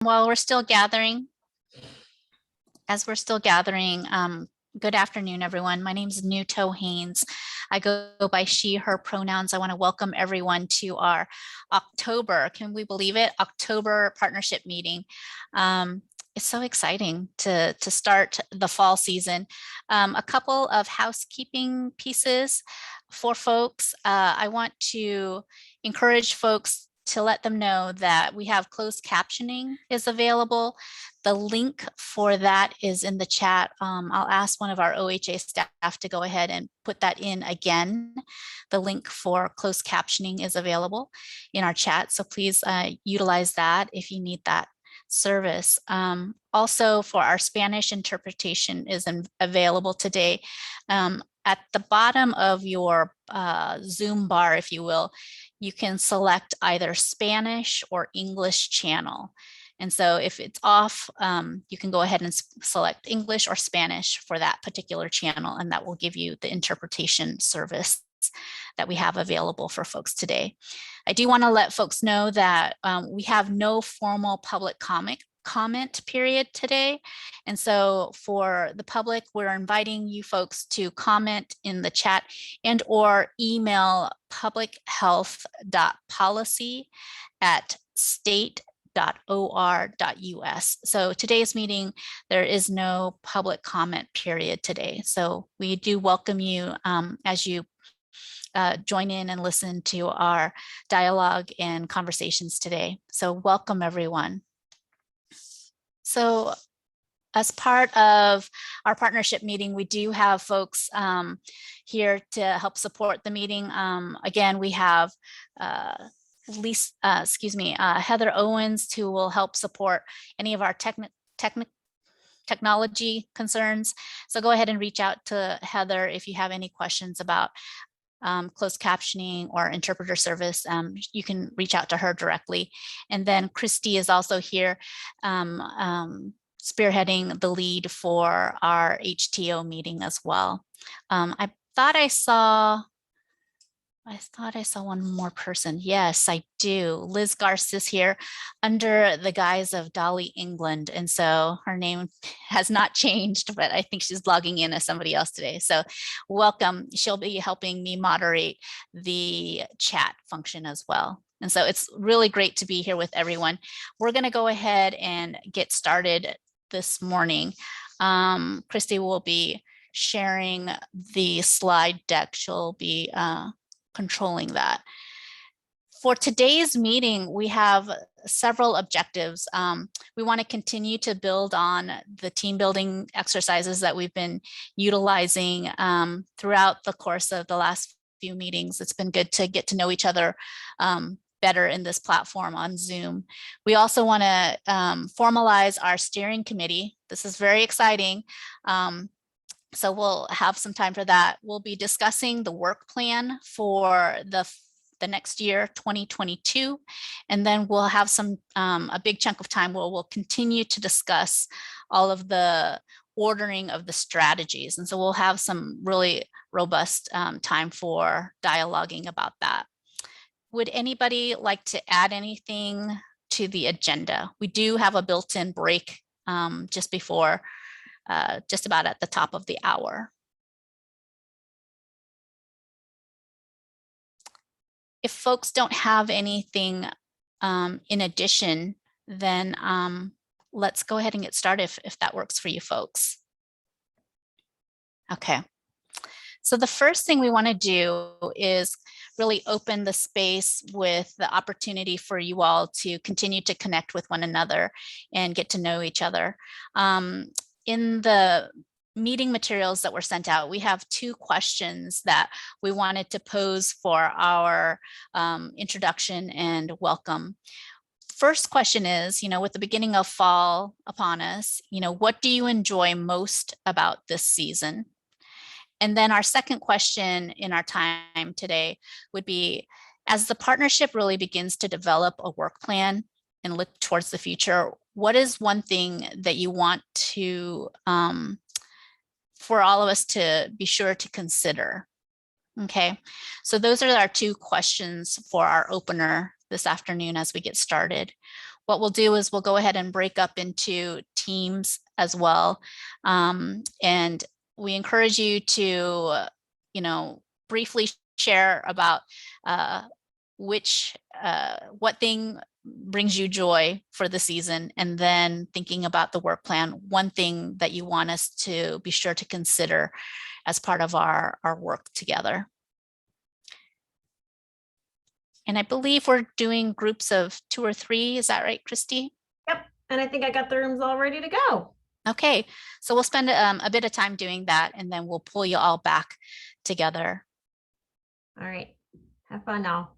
While we're still gathering, good afternoon, everyone. My name is Nuto Haynes. I go by she, her pronouns. I want to welcome everyone to our October, can we believe it, October partnership meeting. It's so exciting to start the fall season. A couple of housekeeping pieces for folks. I want to encourage folks to let them know that we have closed captioning is available. The link for that is in the chat. I'll ask one of our OHA staff to go ahead and put that in again. The link for closed captioning is available in our chat, so please utilize that if you need that service. Also, for our Spanish interpretation is available today. At the bottom of your Zoom bar, if you will, you can select either Spanish or English channel. And so if it's off, you can go ahead and select English or Spanish for that particular channel, and that will give you the interpretation service that we have available for folks today. I do want to let folks know that we have no formal public comment period today. And so for the public, we're inviting you folks to comment in the chat and or email publichealth.policy@state.or.us. So today's meeting, there is no public comment period today. So we do welcome you as you join in and listen to our dialogue and conversations today. So welcome, everyone. So as part of our partnership meeting, we do have folks here to help support the meeting. Again, we have Heather Owens, who will help support any of our technology concerns. So go ahead and reach out to Heather if you have any questions about closed captioning or interpreter service. You can reach out to her directly. And then Christy is also here spearheading the lead for our HTO meeting as well. I thought I saw one more person. Yes, I do. Liz Garce is here under the guise of Dolly England. And so her name has not changed, but I think she's logging in as somebody else today. So welcome. She'll be helping me moderate the chat function as well. And so it's really great to be here with everyone. We're going to go ahead and get started this morning. Christy will be sharing the slide deck. She'll be controlling that. For today's meeting, we have several objectives. We want to continue to build on the team building exercises that we've been utilizing throughout the course of the last few meetings. It's been good to get to know each other better in this platform on Zoom. We also want to formalize our steering committee. This is very exciting. So we'll have some time for that. We'll be discussing the work plan for the next year, 2022. And then we'll have a big chunk of time where we'll continue to discuss all of the ordering of the strategies. And so we'll have some really robust time for dialoguing about that. Would anybody like to add anything to the agenda? We do have a built-in break just before just about at the top of the hour. If folks don't have anything in addition, then let's go ahead and get started if that works for you folks. Okay. So the first thing we want to do is really open the space with the opportunity for you all to continue to connect with one another and get to know each other. In the meeting materials that were sent out, we have two questions that we wanted to pose for our introduction and welcome. First question is, with the beginning of fall upon us, what do you enjoy most about this season? And then our second question in our time today would be, as the partnership really begins to develop a work plan and look towards the future, what is one thing that you want to, for all of us to be sure to consider? Okay, so those are our two questions for our opener this afternoon as we get started. what we'll do is we'll go ahead and break up into teams as well. And we encourage you to, briefly share about what thing brings you joy for the season, and then thinking about the work plan, one thing that you want us to be sure to consider as part of our work together. And I believe we're doing groups of 2 or 3. Is that right, Christy? Yep. And I think I got the rooms all ready to go. Okay, so we'll spend a bit of time doing that, and then we'll pull you all back together. All right. Have fun now.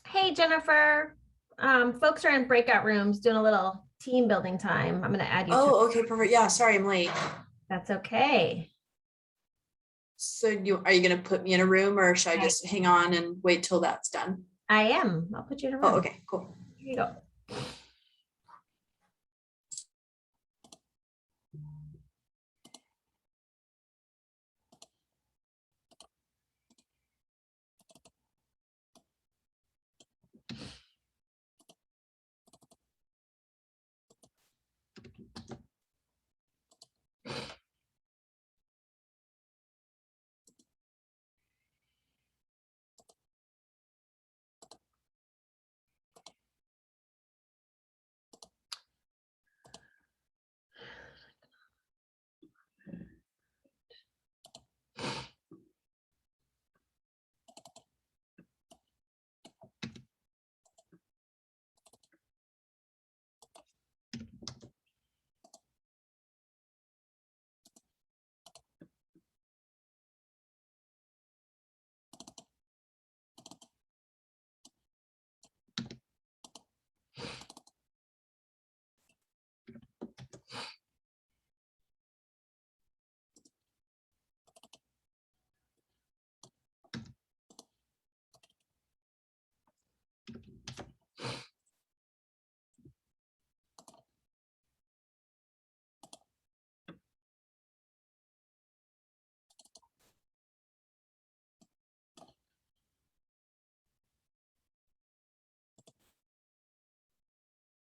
Hey, Jennifer. Folks are in breakout rooms doing a little team building time. I'm going to add you. Oh, okay, perfect. Yeah, sorry, I'm late. That's okay. So are you going to put me in a room, or should I just hang on and wait till that's done? I am. I'll put you in a room. Oh, okay, cool. Here you go.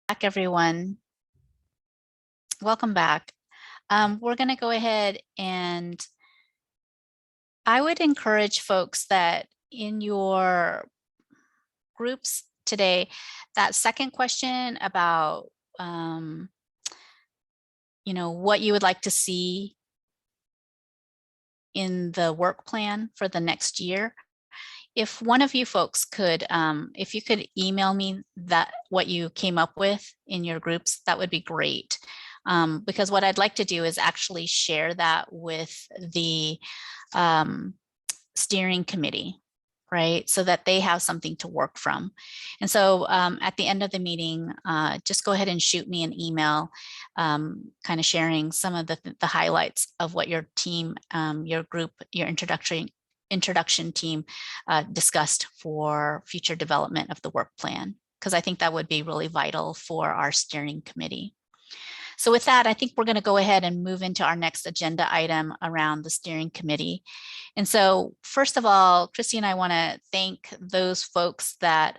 Back, everyone. Welcome back. We're going to go ahead, and I would encourage folks that in your groups today, that second question about what you would like to see in the work plan for the next year, if one of you folks could, if you could email me that what you came up with in your groups, that would be great. Because what I'd like to do is actually share that with the steering committee, right? So that they have something to work from. And so at the end of the meeting, just go ahead and shoot me an email, kind of sharing some of the highlights of what your team, your group, your introduction team discussed for future development of the work plan, because I think that would be really vital for our steering committee. So with that, I think we're going to go ahead and move into our next agenda item around the steering committee. And so first of all, Christy and I want to thank those folks that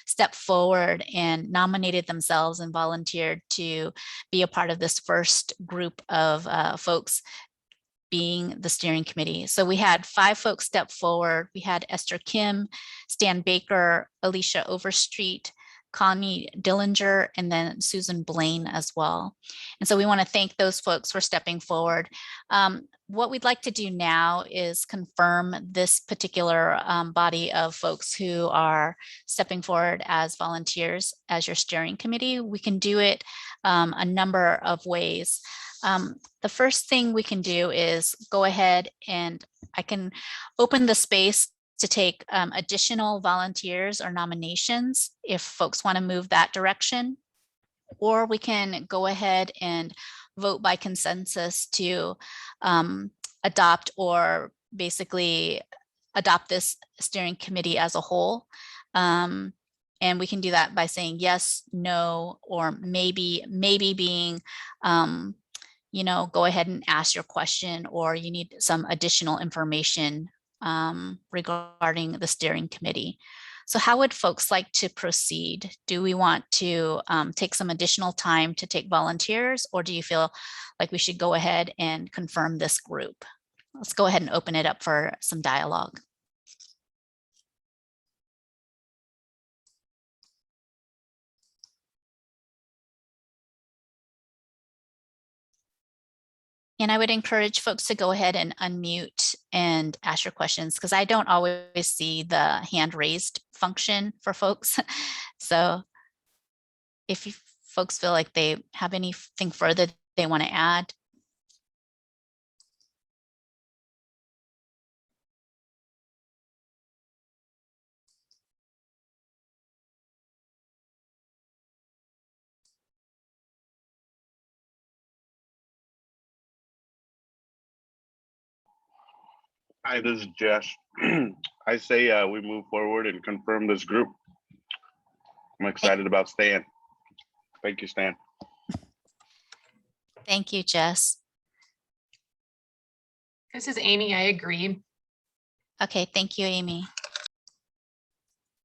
stepped forward and nominated themselves and volunteered to be a part of this first group of folks being the steering committee. So we had 5 folks step forward. We had Esther Kim, Stan Baker, Alicia Overstreet, Connie Dillinger, and then Susan Blaine as well. And so we want to thank those folks for stepping forward. What we'd like to do now is confirm this particular body of folks who are stepping forward as volunteers as your steering committee. We can do it a number of ways. The first thing we can do is go ahead and I can open the space to take additional volunteers or nominations if folks want to move that direction, or we can go ahead and vote by consensus to adopt or basically adopt this steering committee as a whole. And we can do that by saying yes, no, or maybe being you know, go ahead and ask your question, or you need some additional information regarding the steering committee. So how would folks like to proceed? Do we want to take some additional time to take volunteers, or do you feel like we should go ahead and confirm this group? Let's go ahead and open it up for some dialogue. And I would encourage folks to go ahead and unmute and ask your questions, because I don't always see the hand raised function for folks. So if you folks feel like they have anything further they want to add. Hi, this is Jess. I say we move forward and confirm this group. I'm excited about Stan. Thank you, Stan. Thank you, Jess. This is Amy. I agree. Okay, thank you, Amy.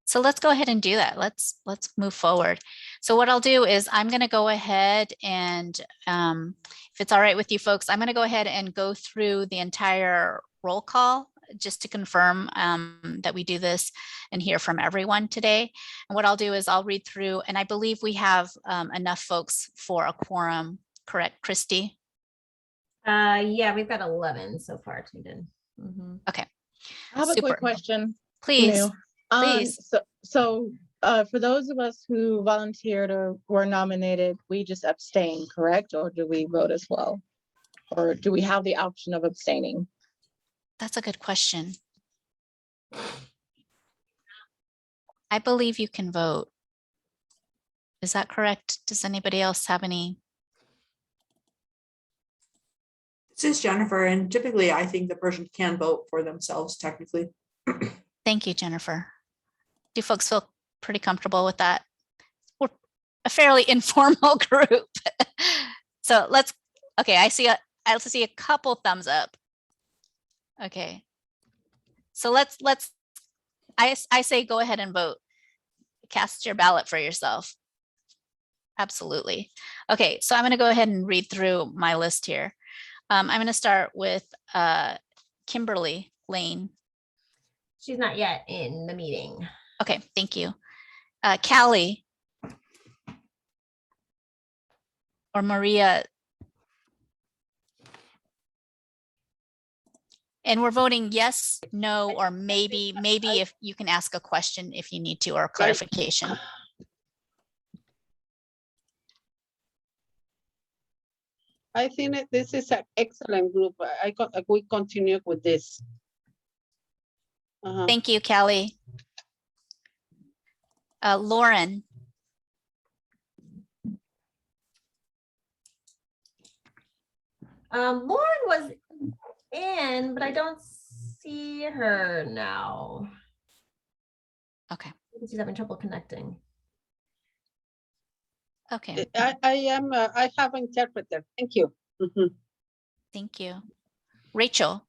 So let's go ahead and do that. Let's move forward. So what I'll do is I'm going to go ahead and if it's all right with you folks, I'm going to go ahead and go through the entire roll call just to confirm that we do this and hear from everyone today. And what I'll do is I'll read through, and I believe we have enough folks for a quorum, correct, Christy? Yeah, we've got 11 so far tuned in. Okay. I have a Super. quick question. Please, please. So for those of us who volunteered or were nominated, we just abstain, correct? Or do we vote as well? Or do we have the option of abstaining? That's a good question. I believe you can vote. Is that correct? Does anybody else have any? This is Jennifer, and typically I think the person can vote for themselves technically. Thank you, Jennifer. Do folks feel pretty comfortable with that? We're a fairly informal group. So let's, okay, I also see a couple thumbs up. Okay. So I say go ahead and vote. Cast your ballot for yourself. Absolutely. Okay, so I'm going to go ahead and read through my list here. I'm going to start with Kimberly Lane. She's not yet in the meeting. Okay, thank you. Callie or Maria And we're voting yes, no, or maybe if you can ask a question if you need to, or clarification. I think that this is an excellent group. We continue with this. Thank you, Kelly. Lauren. Lauren was in, but I don't see her now. Okay. She's having trouble connecting. Okay. I have interpreter. Thank you. Mhm. Thank you. Rachel.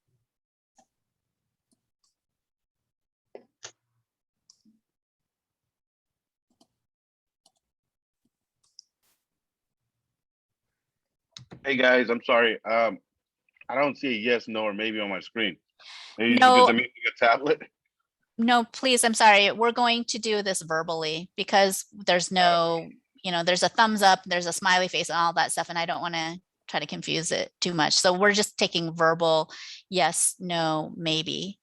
Hey, guys, I'm sorry. I don't see a yes, no, or maybe on my screen. Maybe No. because I'm using a tablet. No, please, I'm sorry. We're going to do this verbally because there's no, there's a thumbs up, there's a smiley face and all that stuff, and I don't want to try to confuse it too much. So we're just taking verbal yes, no, maybe.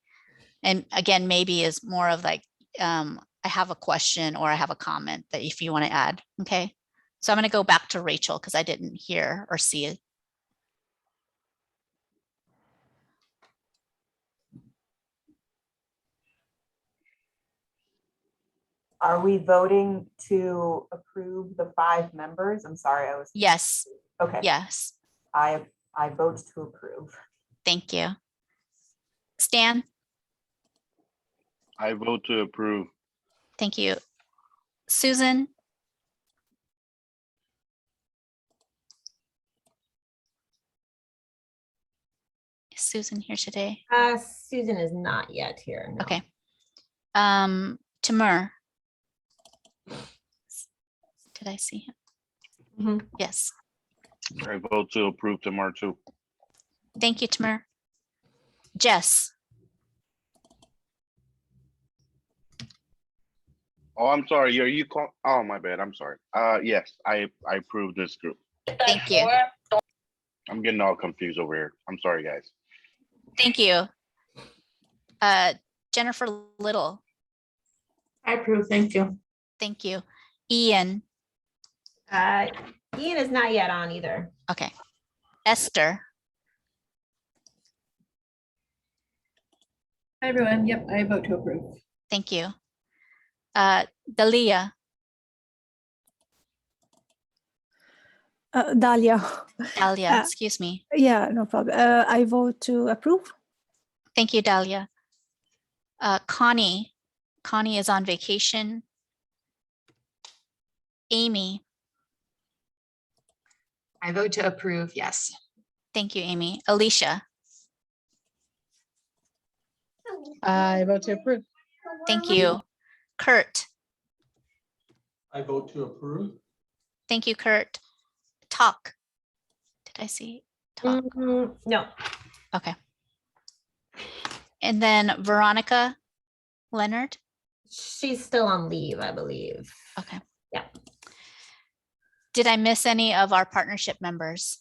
And again, maybe is more of like, I have a question or I have a comment that if you want to add, okay? So I'm going to go back to Rachel because I didn't hear or see it. Are we voting to approve the 5 members? I'm sorry, I was. Yes. Okay. Yes. I vote to approve. Thank you. Stan? I vote to approve. Thank you. Susan? Is Susan here today? Susan is not yet here. No. Okay. Timur? Did I see him? Mhm. Yes. I vote to approve tomorrow too. Thank you, Timur. Jess? Oh, I'm sorry. Are you call? Oh, my bad. I'm sorry. Yes, I approve this group. Thank you. I'm getting all confused over here. I'm sorry, guys. Thank you. Jennifer Little? I approve, thank you. Thank you. Ian? Ian is not yet on either. Okay. Esther? Hi, everyone. Yep, I vote to approve. Thank you. Dalia? Dalia. Dalia, excuse me. Yeah, no problem. I vote to approve. Thank you, Dalia. Connie? Connie is on vacation. Amy? I vote to approve, yes. Thank you, Amy. Alicia? I vote to approve. Thank you. Kurt? I vote to approve. Thank you, Kurt. Talk? Did I see talk? No. Okay. And then Veronica Leonard? She's still on leave, I believe. Okay. Yeah. Did I miss any of our partnership members?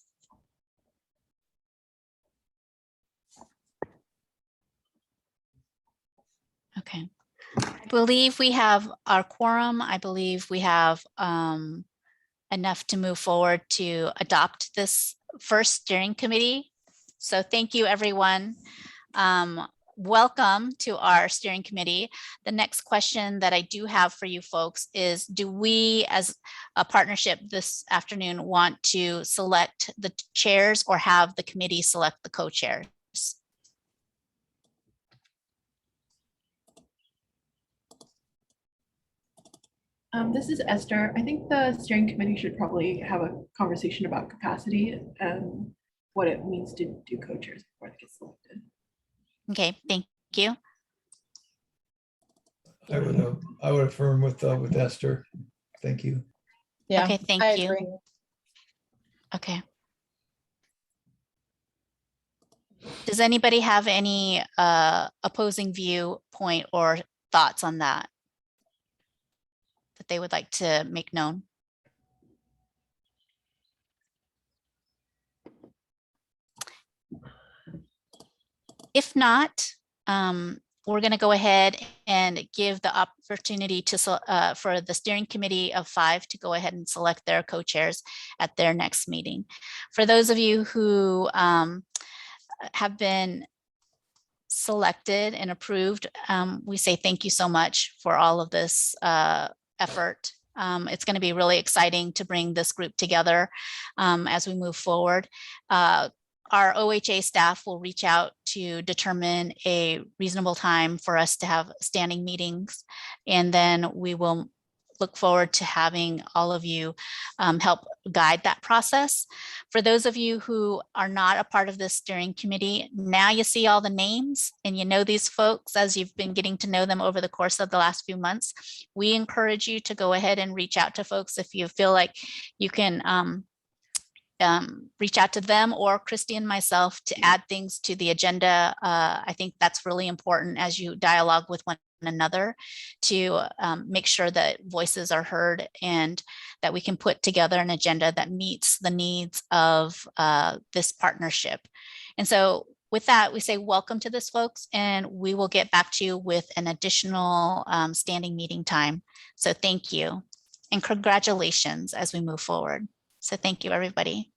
Okay. I believe we have our quorum. I believe we have enough to move forward to adopt this first steering committee. So thank you, everyone. Welcome to our steering committee. The next question that I do have for you folks is, do we as a partnership this afternoon want to select the chairs or have the committee select the co-chairs? This is Esther. I think the steering committee should probably have a conversation about capacity and what it means to do co-chairs before they get selected. Okay, thank you. I would affirm with Esther. Thank you. Yeah, Okay, thank I you. agree. Okay. Does anybody have any opposing viewpoint or thoughts on that they would like to make known? If not, we're going to go ahead and give the opportunity to for the steering committee of 5 to go ahead and select their co-chairs at their next meeting. For those of you who have been selected and approved, we say thank you so much for all of this effort. It's going to be really exciting to bring this group together as we move forward. Our OHA staff will reach out to determine a reasonable time for us to have standing meetings, and then we will look forward to having all of you help guide that process. For those of you who are not a part of this steering committee, now you see all the names and you know these folks as you've been getting to know them over the course of the last few months. We encourage you to go ahead and reach out to folks if you feel like you can reach out to them or Christy and myself to add things to the agenda. I think that's really important as you dialogue with one another to make sure that voices are heard and that we can put together an agenda that meets the needs of this partnership. And so with that, we say welcome to this, folks, and we will get back to you with an additional standing meeting time. So thank you and congratulations as we move forward. So thank you, everybody.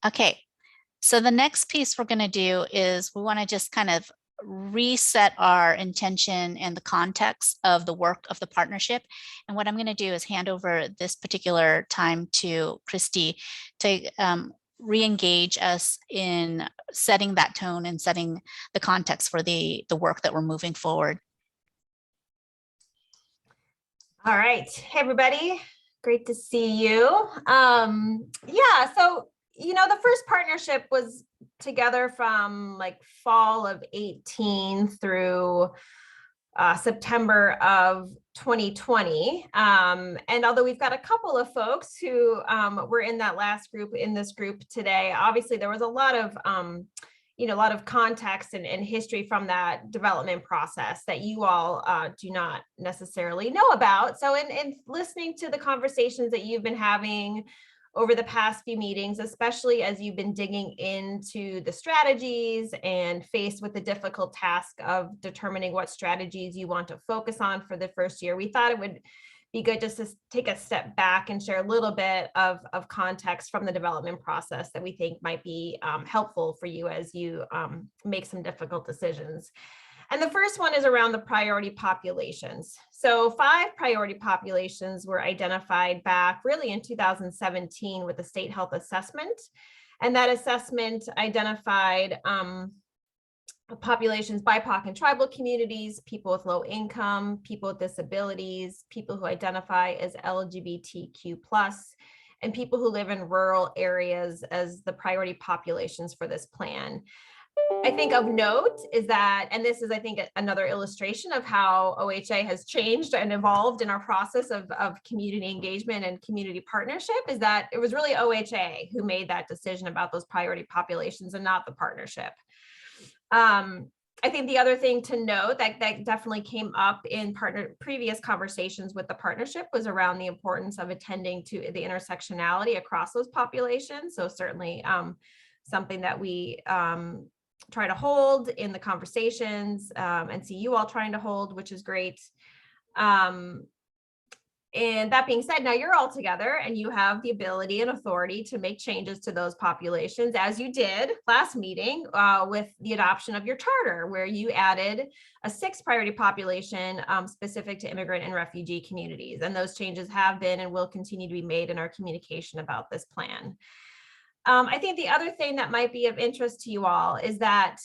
Okay, so the next piece we're going to do is we want to just kind of reset our intention and the context of the work of the partnership. And what I'm going to do is hand over this particular time to Christy to re-engage us in setting that tone and setting the context for the work that we're moving forward. All right. Hey, everybody. Great to see you. Yeah, so, you know, the first partnership was together from like fall of 18 through September of 2020. And although we've got a couple of folks who were in that last group, in this group today, obviously there was a lot of a lot of context and history from that development process that you all do not necessarily know about. So in listening to the conversations that you've been having over the past few meetings, especially as you've been digging into the strategies and faced with the difficult task of determining what strategies you want to focus on for the first year, we thought it would be good just to take a step back and share a little bit of context from the development process that we think might be helpful for you as you make some difficult decisions. And the first one is around the priority populations. So 5 priority populations were identified back really in 2017 with the state health assessment. And that assessment identified populations, BIPOC and tribal communities, people with low income, people with disabilities, people who identify as LGBTQ+, and people who live in rural areas as the priority populations for this plan. I think of note is that, and this is, I think, another illustration of how OHA has changed and evolved in our process of community engagement and community partnership, is that it was really OHA who made that decision about those priority populations and not the partnership. I think the other thing to note that definitely came up in previous conversations with the partnership was around the importance of attending to the intersectionality across those populations. So certainly something that we try to hold in the conversations and see you all trying to hold, which is great. And that being said, now you're all together and you have the ability and authority to make changes to those populations, as you did last meeting with the adoption of your charter, where you added a 6th priority population specific to immigrant and refugee communities. And those changes have been and will continue to be made in our communication about this plan. I think the other thing that might be of interest to you all is that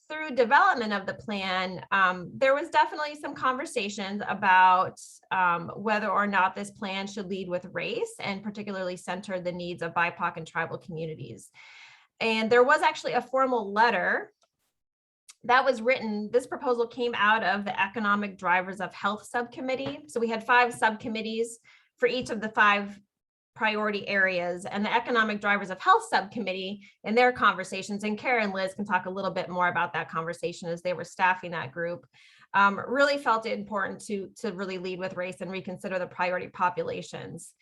through development of the plan, there was definitely some conversations about whether or not this plan should lead with race and particularly center the needs of BIPOC and tribal communities. And there was actually a formal letter that was written. This proposal came out of the Economic Drivers of Health Subcommittee. So we had 5 subcommittees for each of the 5 priority areas, and the Economic Drivers of Health Subcommittee in their conversations, and Kara and Liz can talk a little bit more about that conversation as they were staffing that group, really felt it important to really lead with race and reconsider the priority populations.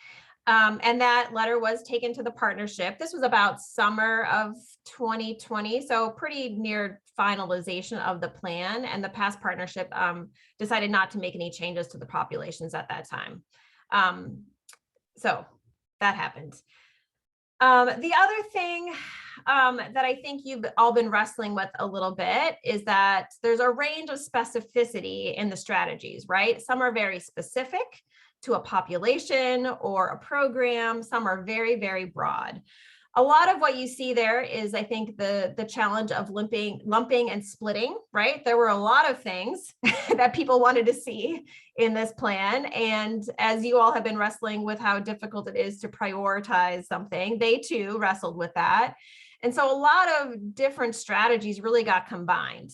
And that letter was taken to the partnership. This was about summer of 2020, so pretty near finalization of the plan. And the past partnership decided not to make any changes to the populations at that time. So that happened. The other thing that I think you've all been wrestling with a little bit is that there's a range of specificity in the strategies, right? Some are very specific to a population or a program. Some are very, very broad. A lot of what you see there is, I think, the challenge of lumping and splitting, right? There were a lot of things that people wanted to see in this plan. And as you all have been wrestling with how difficult it is to prioritize something, they too wrestled with that. And so a lot of different strategies really got combined.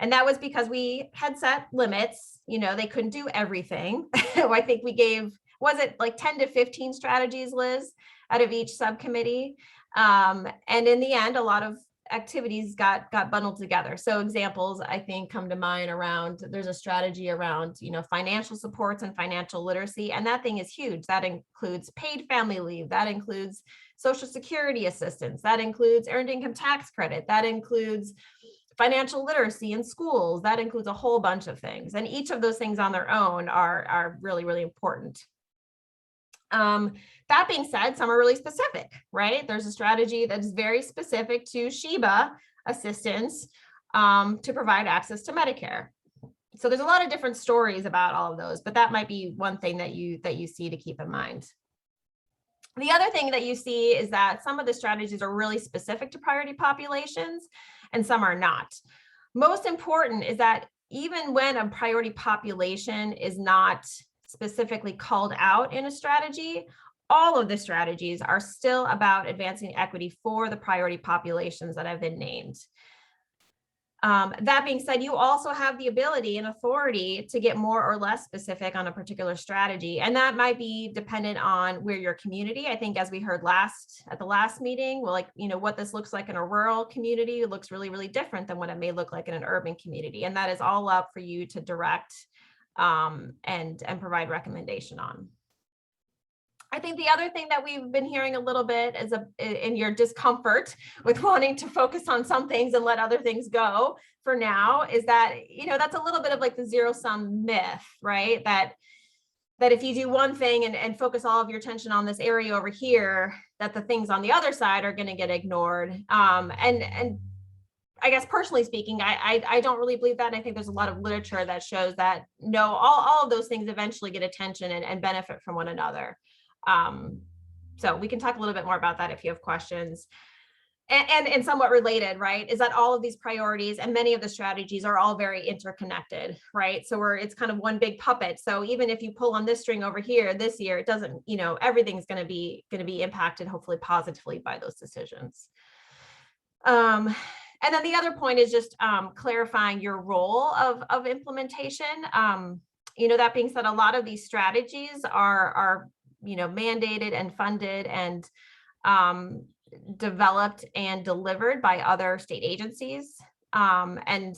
And that was because we had set limits, you know, they couldn't do everything. I think we gave, was it like 10 to 15 strategies, Liz, out of each subcommittee? And in the end, a lot of activities got bundled together. So examples I think come to mind around, there's a strategy around, you know, financial supports and financial literacy. And that thing is huge. That includes paid family leave. That includes Social Security assistance. That includes earned income tax credit. That includes financial literacy in schools. That includes a whole bunch of things. And each of those things on their own are really, really important. That being said, some are really specific, right? There's a strategy that is very specific to SHIBA assistance to provide access to Medicare. So there's a lot of different stories about all of those, but that might be one thing that you see to keep in mind. The other thing that you see is that some of the strategies are really specific to priority populations and some are not. Most important is that even when a priority population is not specifically called out in a strategy, all of the strategies are still about advancing equity for the priority populations that have been named. That being said, you also have the ability and authority to get more or less specific on a particular strategy. And that might be dependent on where your community, I think as we heard at the last meeting, well, like, you know, what this looks like in a rural community looks really, really different than what it may look like in an urban community. And that is all up for you to direct and provide recommendation on. I think the other thing that we've been hearing a little bit is in your discomfort with wanting to focus on some things and let other things go for now is that, you know, that's a little bit of like the zero sum myth, right? That if you do one thing and focus all of your attention on this area over here, that the things on the other side are going to get ignored. And I guess personally speaking, I don't really believe that. And I think there's a lot of literature that shows that no, all of those things eventually get attention and benefit from one another. So we can talk a little bit more about that if you have questions. And somewhat related, right, is that all of these priorities and many of the strategies are all very interconnected, right? So it's kind of one big puppet. So even if you pull on this string over here this year, it doesn't, you know, everything's going to be impacted hopefully positively by those decisions. And then the other point is just clarifying your role of implementation. You know, that being said, a lot of these strategies are you know, mandated and funded and developed and delivered by other state agencies and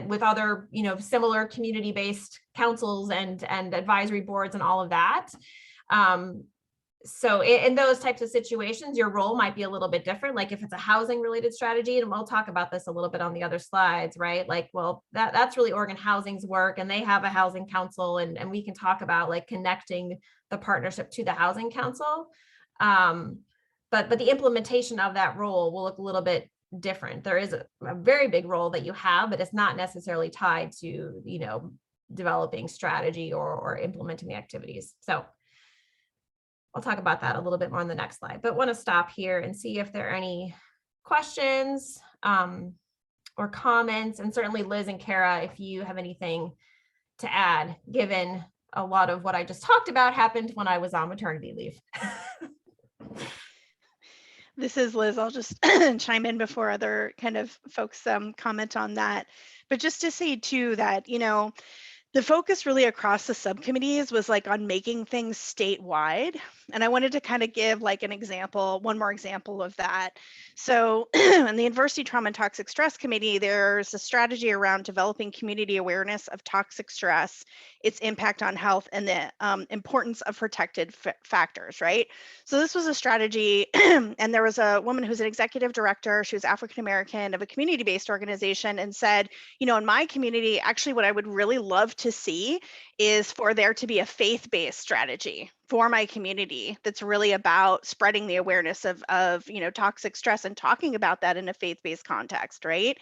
with other, you know, similar community-based councils and advisory boards and all of that. So in those types of situations, your role might be a little bit different. Like if it's a housing related strategy, and we'll talk about this a little bit on the other slides, right? Like, well, that's really Oregon Housing's work, and they have a housing council, and we can talk about like connecting the partnership to the housing council. But the implementation of that role will look a little bit different. There is a very big role that you have, but it's not necessarily tied to, you know, developing strategy or implementing the activities. So I'll talk about that a little bit more on the next slide, but want to stop here and see if there are any questions or comments. And certainly Liz and Kara, if you have anything to add, given a lot of what I just talked about happened when I was on maternity leave. This is Liz. I'll just chime in before other kind of folks comment on that. But just to say too that, you know, the focus really across the subcommittees was like on making things statewide. And I wanted to kind of give like an example, one more example of that. So in the Adversity, Trauma, and Toxic Stress Committee, there's a strategy around developing community awareness of toxic stress, its impact on health, and the importance of protected factors, right? So this was a strategy, and there was a woman who's an executive director. She was African-American of a community-based organization and said, you know, in my community, actually what I would really love to see is for there to be a faith-based strategy for my community that's really about spreading the awareness of you know, toxic stress and talking about that in a faith-based context, right?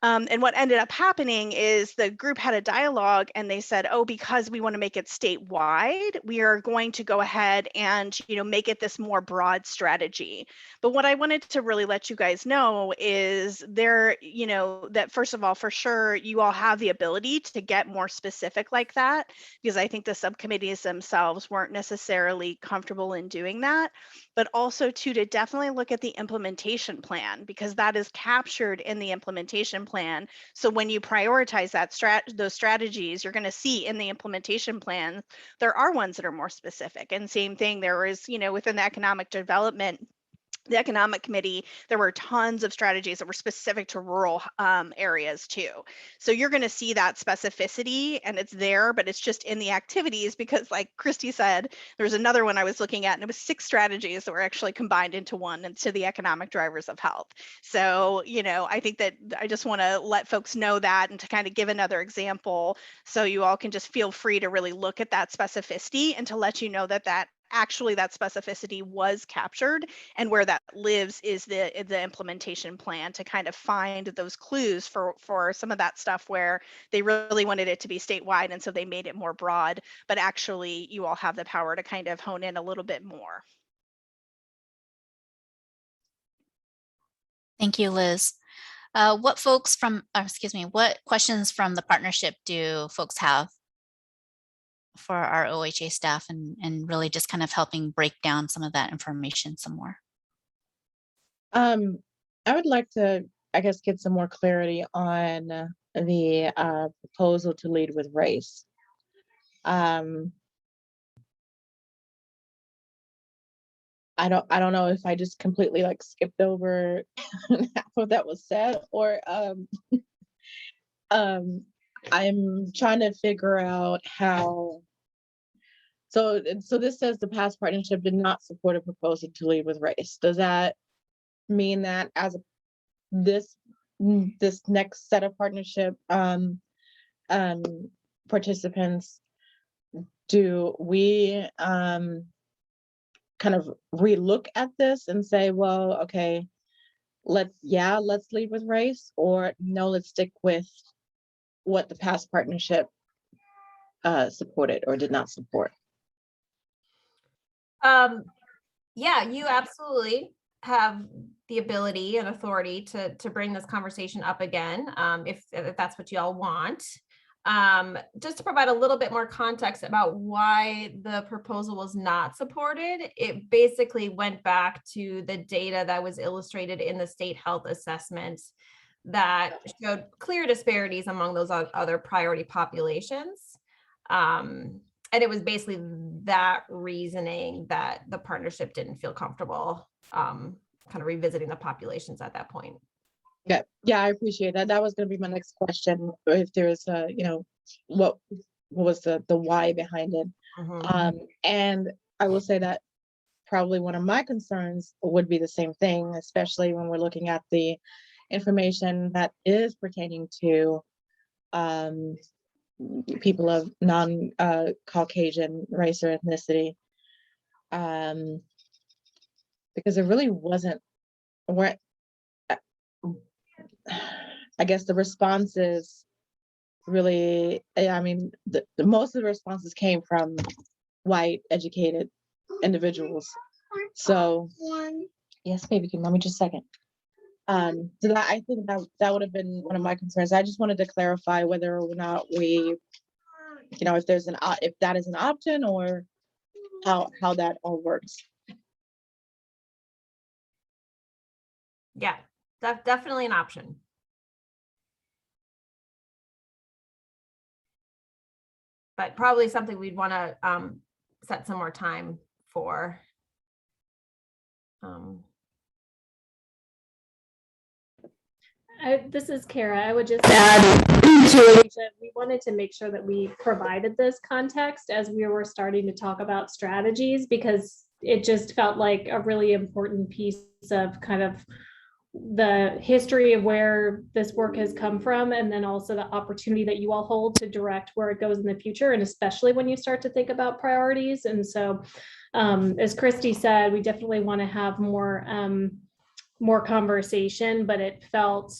And what ended up happening is the group had a dialogue and they said, oh, because we want to make it statewide, we are going to go ahead and, you know, make it this more broad strategy. But what I wanted to really let you guys know is there, you know, that first of all, for sure, you all have the ability to get more specific like that, because I think the subcommittees themselves weren't necessarily comfortable in doing that. But also too, to definitely look at the implementation plan, because that is captured in the implementation plan. So when you prioritize those strategies, you're going to see in the implementation plan, there are ones that are more specific. And same thing, there is, you know, within the economic development, the economic committee, there were tons of strategies that were specific to rural areas too. So you're going to see that specificity and it's there, but it's just in the activities, because like Christy said, there's another one I was looking at and it was 6 strategies that were actually combined into one, into the economic drivers of health. So, you know, I think that I just want to let folks know that, and to kind of give another example so you all can just feel free to really look at that specificity, and to let you know that actually that specificity was captured, and where that lives is the implementation plan, to kind of find those clues for some of that stuff where they really wanted it to be statewide, and so they made it more broad, but actually you all have the power to kind of hone in a little bit more. Thank you, Liz. What questions from the partnership do folks have for our OHA staff, and really just kind of helping break down some of that information some more? I would like to, I guess, get some more clarity on the proposal to lead with race. I don't know if I just completely like skipped over half of that was said, or I'm trying to figure out how. So this says the past partnership did not support a proposal to lead with race. Does that mean that as this next set of partnership participants, do we kind of relook at this and say, well, okay, let's lead with race, or no, let's stick with what the past partnership supported or did not support? Yeah, you absolutely have the ability and authority to bring this conversation up again, if that's what you all want. Just to provide a little bit more context about why the proposal was not supported, it basically went back to the data that was illustrated in the state health assessment that showed clear disparities among those other priority populations. And it was basically that reasoning that the partnership didn't feel comfortable kind of revisiting the populations at that point. Yeah, I appreciate that. That was going to be my next question. If there's a, you know, what was the why behind it? And I will say that probably one of my concerns would be the same thing, especially when we're looking at the information that is pertaining to people of non-Caucasian race or ethnicity, because there really wasn't, I guess the responses really, I mean, the most of the responses came from white educated individuals. So yes, baby, let me just a second. So that, I think that would have been one of my concerns. I just wanted to clarify whether or not we, you know, if that is an option, or how that all works. Yeah, definitely an option. but probably something we'd want to set some more time for. This is Kara. I would just add that we wanted to make sure that we provided this context as we were starting to talk about strategies, because it just felt like a really important piece of kind of the history of where this work has come from, and then also the opportunity that you all hold to direct where it goes in the future, and especially when you start to think about priorities. And so, as Christy said, we definitely want to have more conversation, but it felt,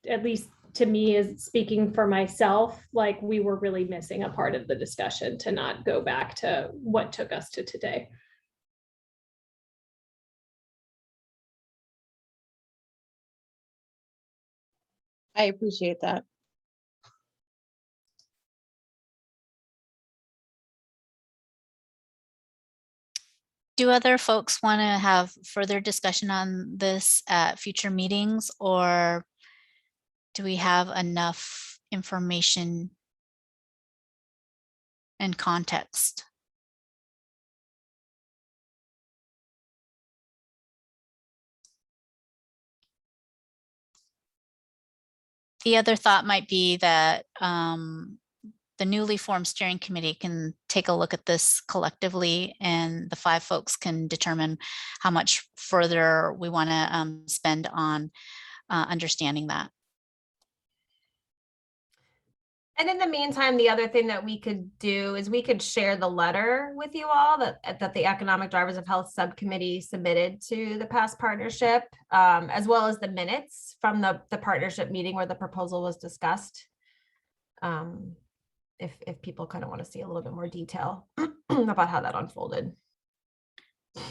at least to me, as speaking for myself, like we were really missing a part of the discussion to not go back to what took us to today. I appreciate that. Do other folks want to have further discussion on this at future meetings, or do we have enough information and context? The other thought might be that the newly formed steering committee can take a look at this collectively, and the 5 folks can determine how much further we want to spend on understanding that. And in the meantime, the other thing that we could do is we could share the letter with you all that the Economic Drivers of Health Subcommittee submitted to the past partnership, as well as the minutes from the partnership meeting where the proposal was discussed. If people kind of want to see a little bit more detail about how that unfolded.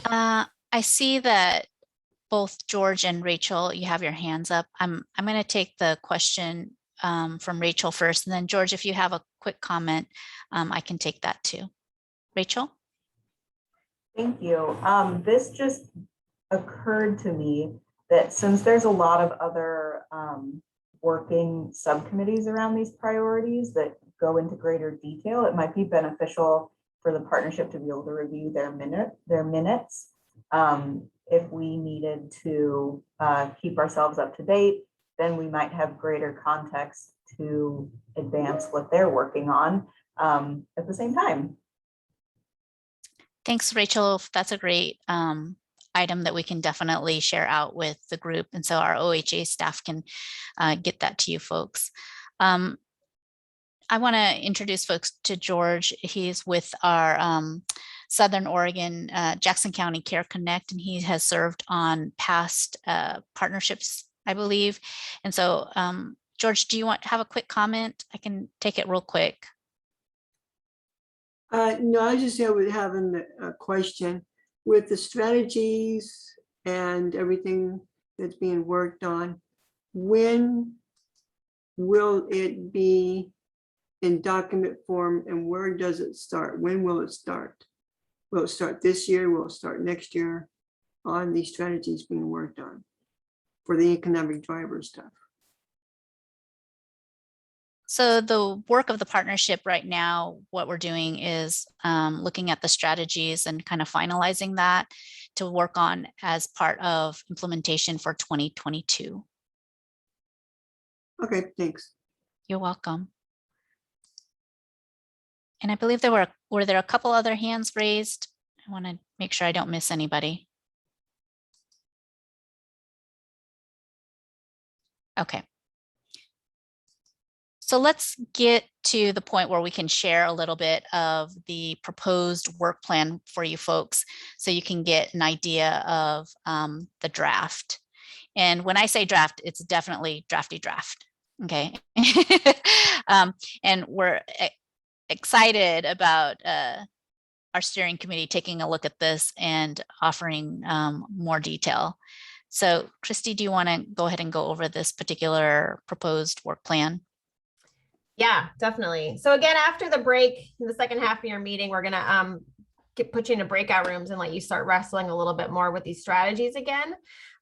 I see that both George and Rachel, you have your hands up. I'm going to take the question from Rachel first, and then George, if you have a quick comment, I can take that too. Rachel? Thank you. This just occurred to me that since there's a lot of other working subcommittees around these priorities that go into greater detail, it might be beneficial for the partnership to be able to review their minutes. If we needed to keep ourselves up to date, then we might have greater context to advance what they're working on at the same time. Thanks, Rachel. That's a great item that we can definitely share out with the group. And so our OHA staff can get that to you folks. I want to introduce folks to George. He's with our Southern Oregon Jackson County Care Connect, and he has served on past partnerships, I believe. And so, George, do you want to have a quick comment? I can take it real quick. No, I just having a question with the strategies and everything that's being worked on. When will it be in document form, and where does it start? When will it start? Will it start this year? Will it start next year on these strategies being worked on for the economic driver stuff? So the work of the partnership right now, what we're doing is looking at the strategies and kind of finalizing that to work on as part of implementation for 2022. Okay, thanks. You're welcome. And I believe were there a couple other hands raised? I want to make sure I don't miss anybody. Okay. So let's get to the point where we can share a little bit of the proposed work plan for you folks so you can get an idea of the draft. And when I say draft, it's definitely drafty draft. Okay. And we're excited about our steering committee taking a look at this and offering more detail. So Christy, do you want to go ahead and go over this particular proposed work plan? Yeah, definitely. So again, after the break, in the second half of your meeting, we're gonna put you into breakout rooms and let you start wrestling a little bit more with these strategies again.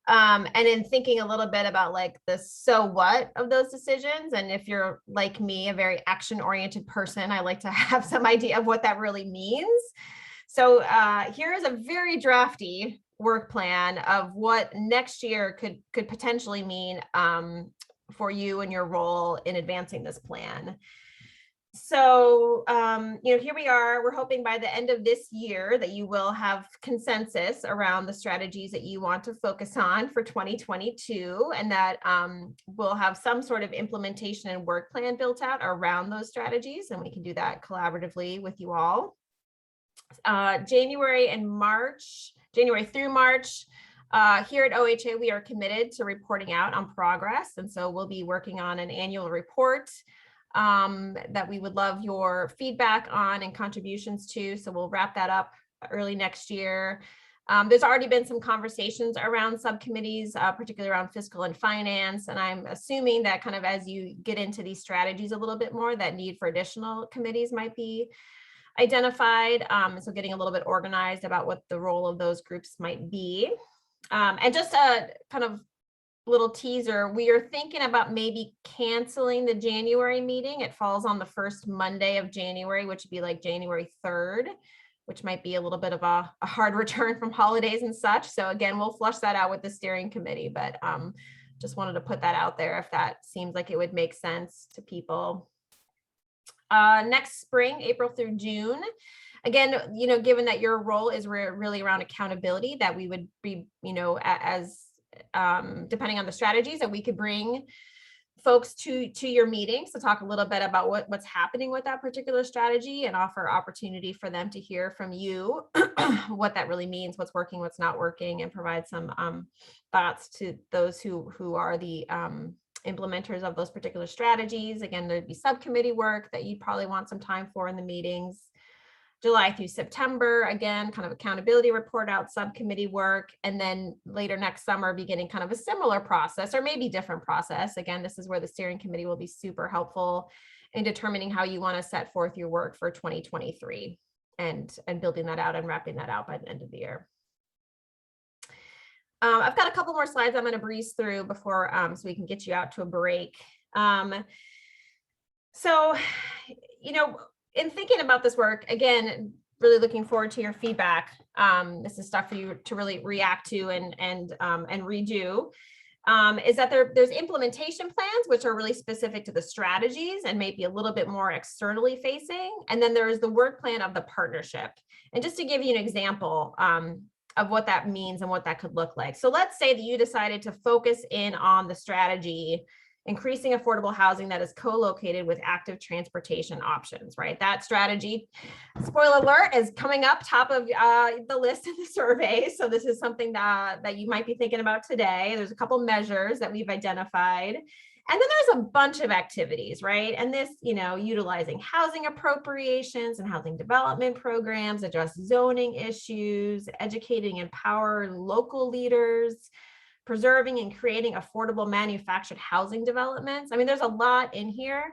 And in thinking a little bit about like the so what of those decisions. And if you're like me, a very action oriented person, I like to have some idea of what that really means. So here is a very drafty work plan of what next year could potentially mean for you and your role in advancing this plan. So, here we are. We're hoping by the end of this year that you will have consensus around the strategies that you want to focus on for 2022, and that we'll have some sort of implementation and work plan built out around those strategies, and we can do that collaboratively with you all. January through March, here at OHA, we are committed to reporting out on progress, and so we'll be working on an annual report that we would love your feedback on and contributions to. So we'll wrap that up early next year. There's already been some conversations around subcommittees, particularly around fiscal and finance. And I'm assuming that kind of as you get into these strategies a little bit more, that need for additional committees might be identified. So getting a little bit organized about what the role of those groups might be. And just a kind of little teaser, we are thinking about maybe canceling the January meeting. It falls on the first Monday of January, which would be like January 3rd, which might be a little bit of a hard return from holidays and such. So again, we'll flush that out with the steering committee, but just wanted to put that out there if that seems like it would make sense to people. Next spring, April through June. Again, given that your role is really around accountability, that we would be, as depending on the strategies, that we could bring folks to your meetings to talk a little bit about what's happening with that particular strategy and offer opportunity for them to hear from you what that really means, what's working, what's not working, and provide some thoughts to those who are the implementers of those particular strategies. Again, there'd be subcommittee work that you'd probably want some time for in the meetings. July through September, again, kind of accountability report out, subcommittee work, and then later next summer, beginning kind of a similar process or maybe different process. Again, this is where the steering committee will be super helpful in determining how you want to set forth your work for 2023 and building that out and wrapping that out by the end of the year. I've got a couple more slides I'm going to breeze through before so we can get you out to a break. In thinking about this work, again, really looking forward to your feedback. This is stuff for you to really react to and redo. Is that there's implementation plans, which are really specific to the strategies and maybe a little bit more externally facing. And then there's the work plan of the partnership. And just to give you an example of what that means and what that could look like. So let's say that you decided to focus in on the strategy increasing affordable housing that is co-located with active transportation options, right? That strategy, spoiler alert, is coming up top of the list in the survey. So this is something that you might be thinking about today. There's a couple measures that we've identified. And then there's a bunch of activities, right? And this, utilizing housing appropriations and housing development programs, address zoning issues, educating and empower local leaders, preserving and creating affordable manufactured housing developments. I mean, there's a lot in here.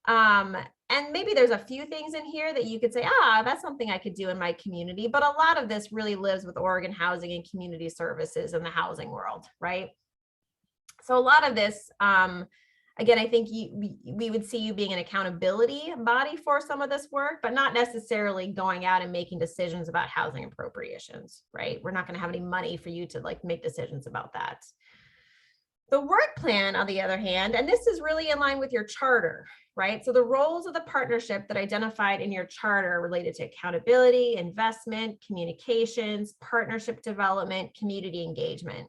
And maybe there's a few things in here that you could say, that's something I could do in my community. But a lot of this really lives with Oregon Housing and Community Services in the housing world, right? So a lot of this, again, I think we would see you being an accountability body for some of this work, but not necessarily going out and making decisions about housing appropriations, right? We're not going to have any money for you to make decisions about that. The work plan, on the other hand, and this is really in line with your charter, right? So the roles of the partnership that identified in your charter are related to accountability, investment, communications, partnership development, community engagement.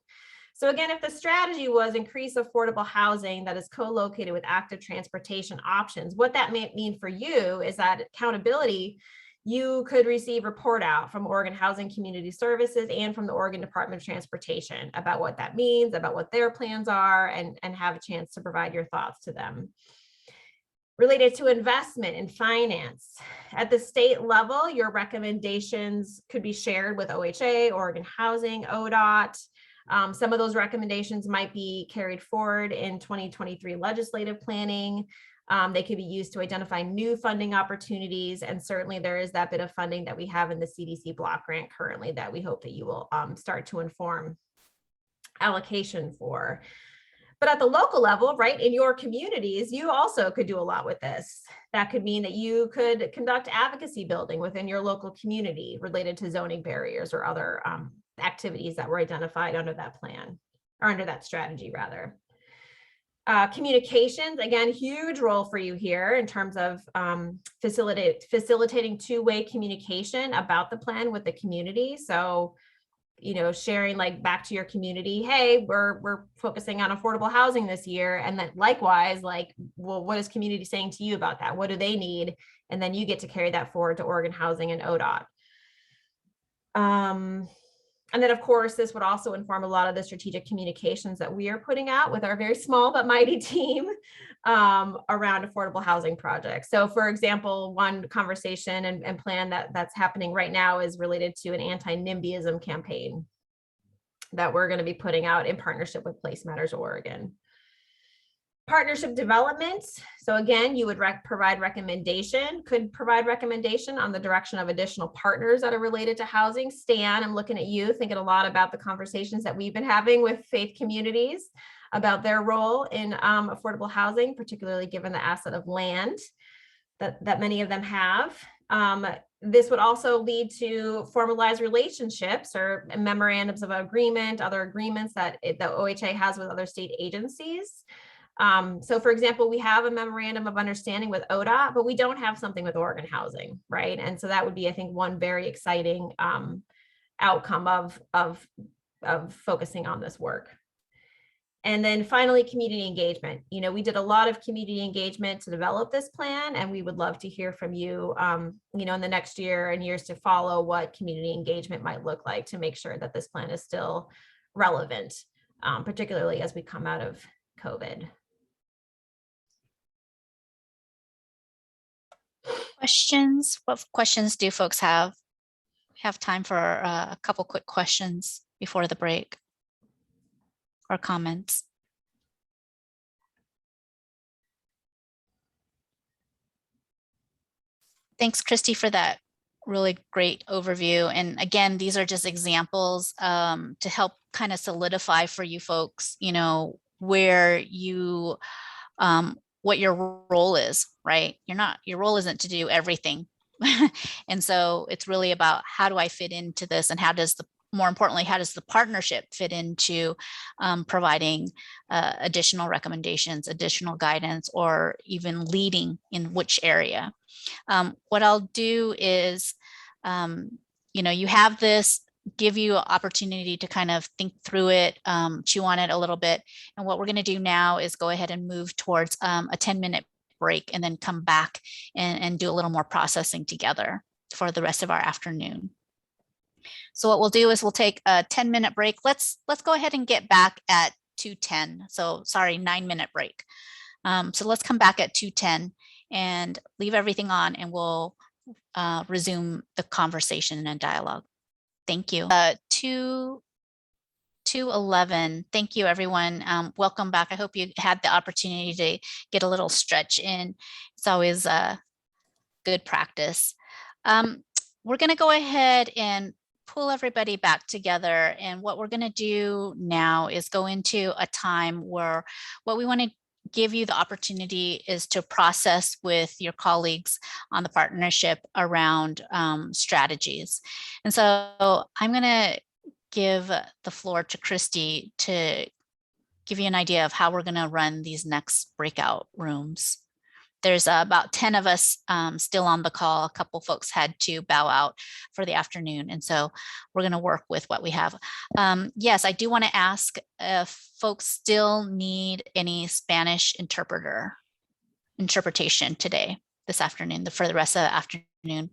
So again, if the strategy was increase affordable housing that is co-located with active transportation options, what that may mean for you is that accountability, you could receive report out from Oregon Housing Community Services and from the Oregon Department of Transportation about what that means, about what their plans are, and have a chance to provide your thoughts to them. Related to investment and finance, at the state level, your recommendations could be shared with OHA, Oregon Housing, ODOT. Some of those recommendations might be carried forward in 2023 legislative planning. They could be used to identify new funding opportunities. And certainly there is that bit of funding that we have in the CDC block grant currently that we hope that you will start to inform allocation for. But at the local level, right, in your communities, you also could do a lot with this. That could mean that you could conduct advocacy building within your local community related to zoning barriers or other activities that were identified under that plan, or under that strategy rather. Communications, again, huge role for you here in terms of facilitating two-way communication about the plan with the community. So, you know, sharing like back to your community, hey, we're focusing on affordable housing this year. And then likewise, like, well, what is community saying to you about that? What do they need? And then you get to carry that forward to Oregon Housing and ODOT. And then, of course, this would also inform a lot of the strategic communications that we are putting out with our very small but mighty team around affordable housing projects. So, for example, one conversation and plan that's happening right now is related to an anti-NIMBYism campaign that we're going to be putting out in partnership with Place Matters Oregon. Partnership development. So again, you would could provide recommendation on the direction of additional partners that are related to housing. Stan, I'm looking at you, thinking a lot about the conversations that we've been having with faith communities about their role in affordable housing, particularly given the asset of land that many of them have. This would also lead to formalized relationships or memorandums of agreement, other agreements that the OHA has with other state agencies. So for example, we have a memorandum of understanding with ODOT, but we don't have something with Oregon Housing, right? And so that would be, I think, one very exciting outcome of focusing on this work. And then finally, community engagement. You know, we did a lot of community engagement to develop this plan, and we would love to hear from you, you know, in the next year and years to follow what community engagement might look like to make sure that this plan is still relevant, particularly as we come out of COVID. Questions? What questions do folks have? We have time for a couple quick questions before the break or comments. Thanks, Christy, for that really great overview. And again, these are just examples to help kind of solidify for you folks, you know, where you, what your role is, right? Your role isn't to do everything. And so it's really about how do I fit into this, and more importantly, how does the partnership fit into providing additional recommendations, additional guidance, or even leading in which area? What I'll do is, you know, you have this, give you an opportunity to kind of think through it, chew on it a little bit. And what we're going to do now is go ahead and move towards a 10-minute break, and then come back and do a little more processing together for the rest of our afternoon. So what we'll do is we'll take a 10-minute break. Let's go ahead and get back at 2:10. So sorry, 9-minute break. So let's come back at 2:10 and leave everything on, and we'll resume the conversation and dialogue. Thank you. 2:11. Thank you, everyone. Welcome back. I hope you had the opportunity to get a little stretch in. It's always a good practice. We're going to go ahead and pull everybody back together. And what we're going to do now is go into a time where what we want to give you the opportunity is to process with your colleagues on the partnership around strategies. And so I'm going to give the floor to Christy to give you an idea of how we're going to run these next breakout rooms. There's about 10 of us still on the call. A couple folks had to bow out for the afternoon. And so we're going to work with what we have. Yes, I do want to ask if folks still need any Spanish interpretation today, this afternoon, for the rest of the afternoon.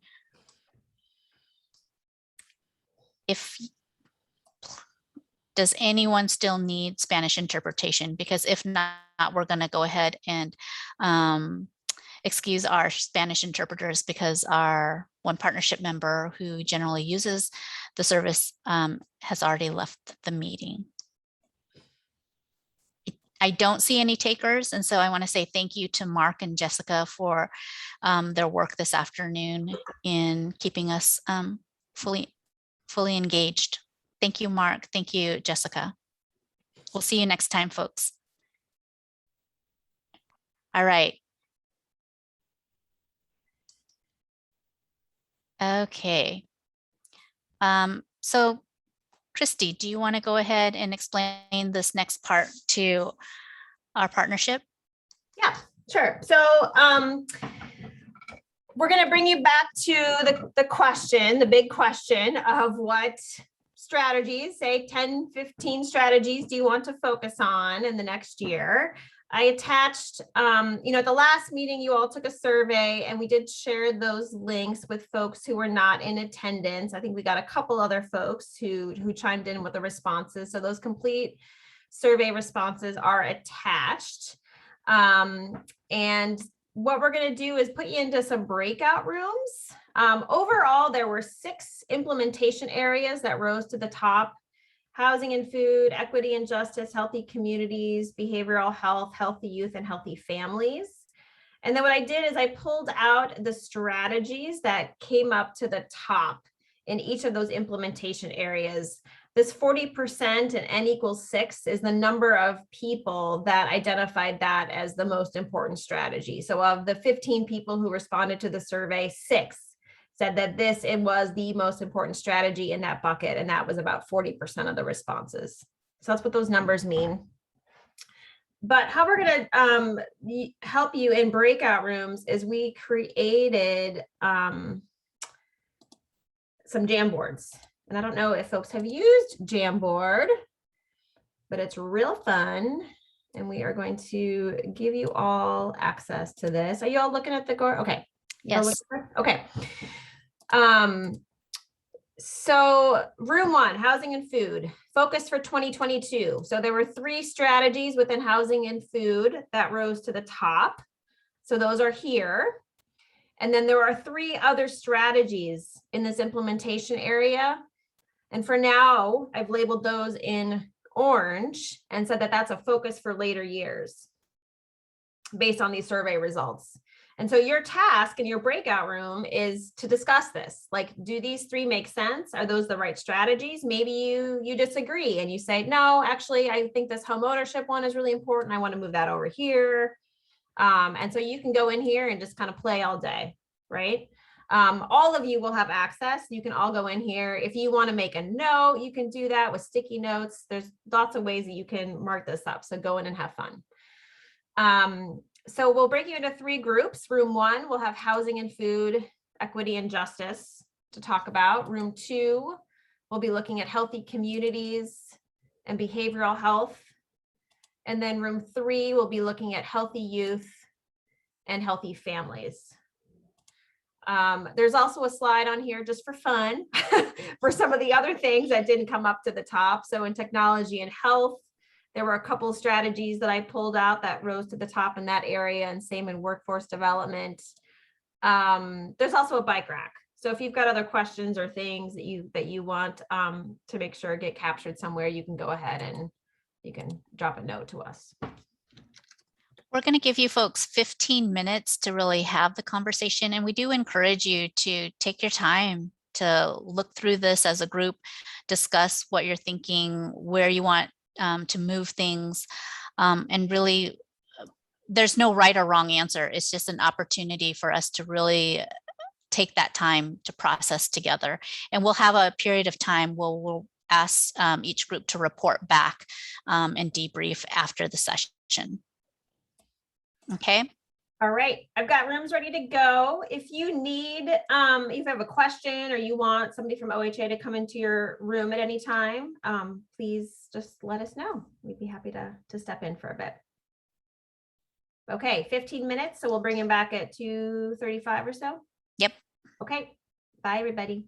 Does anyone still need Spanish interpretation? Because if not, we're going to go ahead and excuse our Spanish interpreters, because our one partnership member who generally uses the service has already left the meeting. I don't see any takers, and so I want to say thank you to Mark and Jessica for their work this afternoon in keeping us fully engaged. Thank you, Mark. Thank you, Jessica. We'll see you next time, folks. All right. Okay. So Christy, do you want to go ahead and explain this next part to our partnership? Yeah, sure. So we're going to bring you back to the question, the big question of what strategies, say 10, 15 strategies do you want to focus on in the next year? I attached, at the last meeting, you all took a survey and we did share those links with folks who were not in attendance. I think we got a couple other folks who chimed in with the responses. So those complete survey responses are attached. And what we're going to do is put you into some breakout rooms. Overall, there were 6 implementation areas that rose to the top: housing and food, equity and justice, healthy communities, behavioral health, healthy youth, and healthy families. And then what I did is I pulled out the strategies that came up to the top in each of those implementation areas. This 40% and N equals 6 is the number of people that identified that as the most important strategy. So of the 15 people who responded to the survey, 6 said that it was the most important strategy in that bucket, and that was about 40% of the responses. So that's what those numbers mean. But how we're going to help you in breakout rooms is we created some Jamboards. And I don't know if folks have used Jamboard, but it's real fun. And we are going to give you all access to this. Are you all looking at the Gore? Okay. Yes. Okay. So room 1, housing and food, focus for 2022. So there were 3 strategies within housing and food that rose to the top. So those are here. And then there are 3 other strategies in this implementation area. And for now, I've labeled those in orange and said that that's a focus for later years based on these survey results. And so your task in your breakout room is to discuss this. Like, do these 3 make sense? Are those the right strategies? Maybe you disagree and you say, no, actually, I think this home ownership one is really important. I want to move that over here. And so you can go in here and just kind of play all day, right? All of you will have access. You can all go in here. If you want to make a note, you can do that with sticky notes. There's lots of ways that you can mark this up. So go in and have fun. So we'll break you into 3 groups. Room 1, we'll have housing and food, equity and justice to talk about. Room 2, we'll be looking at healthy communities and behavioral health. And then room 3, we'll be looking at healthy youth and healthy families. There's also a slide on here just for fun for some of the other things that didn't come up to the top. So in technology and health, there were a couple of strategies that I pulled out that rose to the top in that area, and same in workforce development. There's also a bike rack. So if you've got other questions or things that you want to make sure get captured somewhere, you can go ahead and you can drop a note to us. We're going to give you folks 15 minutes to really have the conversation. And we do encourage you to take your time to look through this as a group, discuss what you're thinking, where you want to move things. And really, there's no right or wrong answer. It's just an opportunity for us to really take that time to process together. And we'll have a period of time where we'll ask each group to report back and debrief after the session. Okay. All right, I've got rooms ready to go. If you need, if you have a question or you want somebody from OHA to come into your room at any time, please just let us know. We'd be happy to step in for a bit. Okay, 15 minutes, so we'll bring him back at 2:35 or so. Yep. Okay, bye everybody.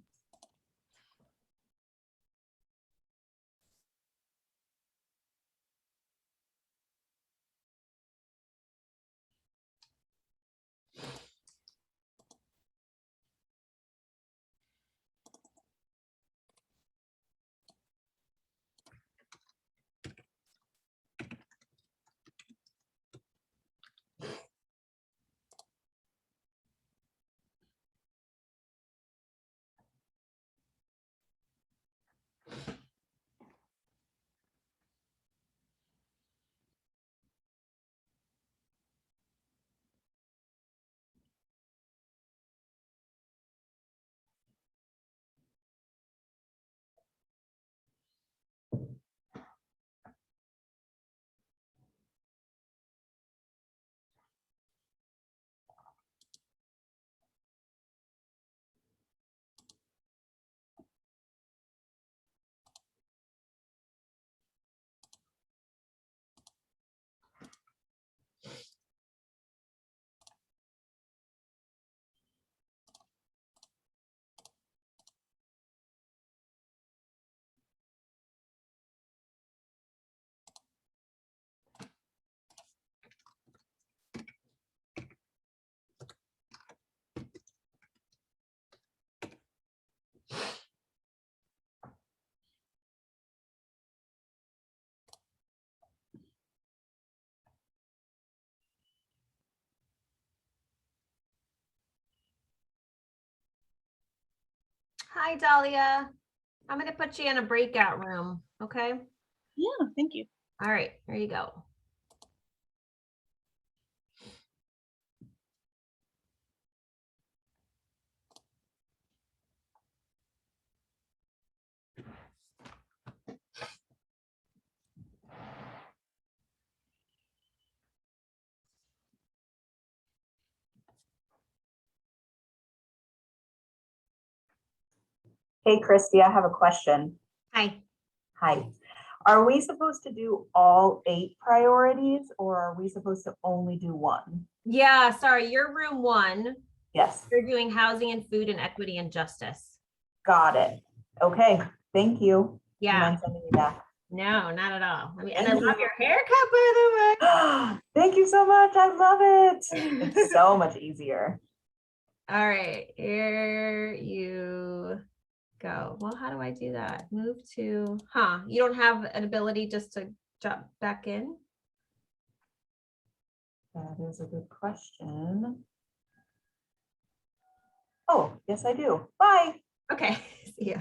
Hi, Dahlia. I'm gonna put you in a breakout room, okay? Yeah, thank you. All right, here you go. Hey, Christy, I have a question. Hi. Hi. Are we supposed to do all 8 priorities or are we supposed to only do one? Yeah, sorry, you're room 1. Yes, You're doing housing and food and equity and justice. got it. Okay, thank you. Do you Yeah. mind sending me back? No, not at all. I mean, and I Thank love you. your haircut, by the way. Thank you so much. I love it. It's so much easier. All right, here you go. Well, how do I do that? Move to, you don't have an ability just to jump back in? That is a good question. Oh, yes, I do. Bye. Okay, see ya.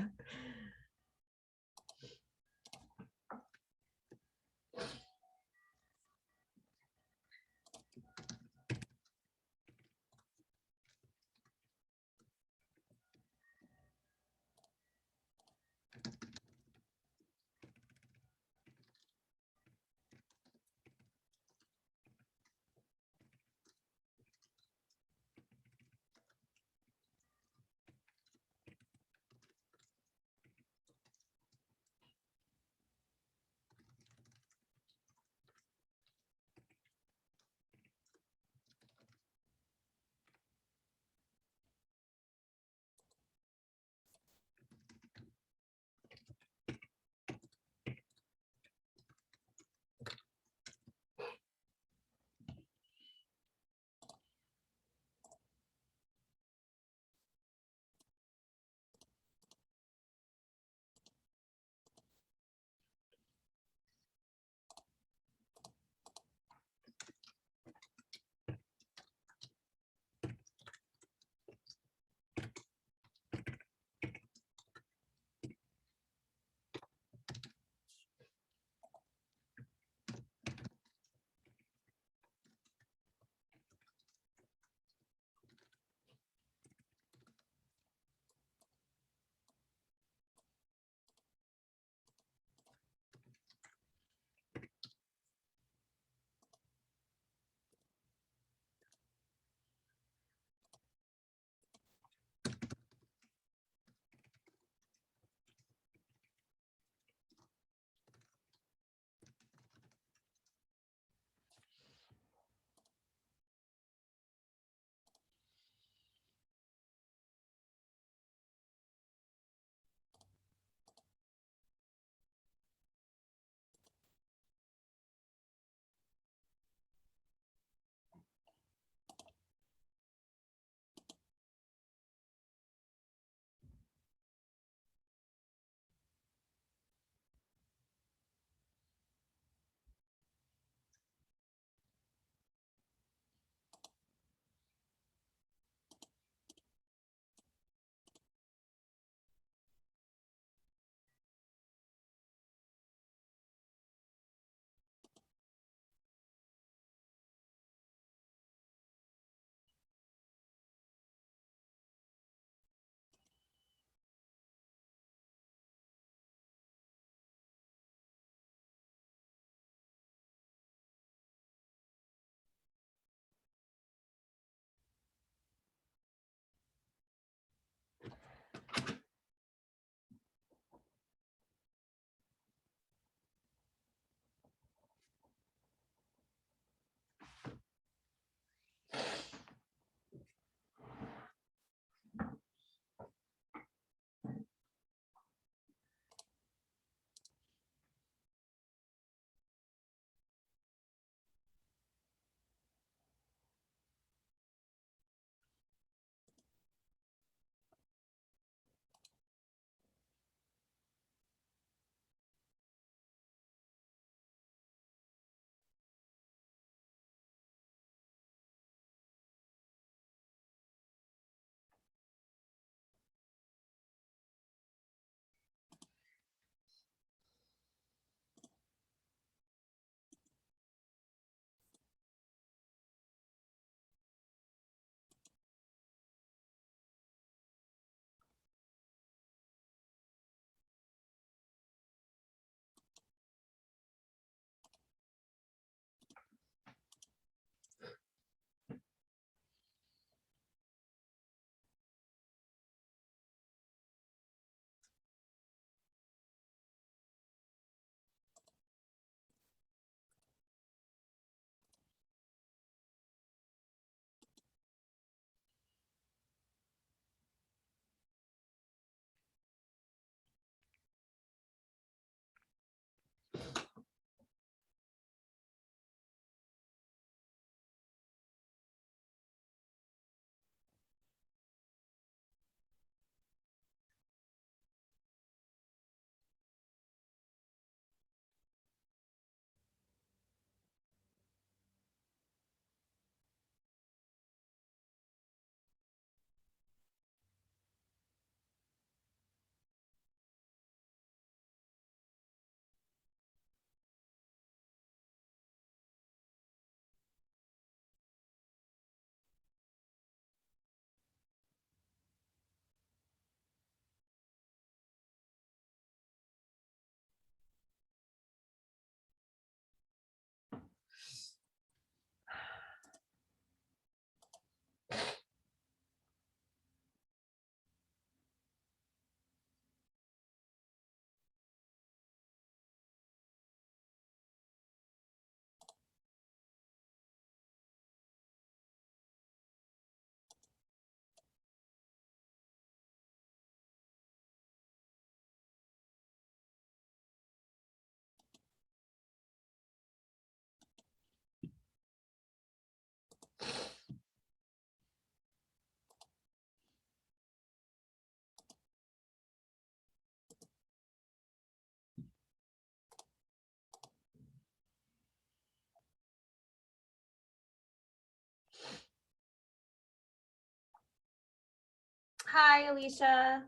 Hi, Alicia.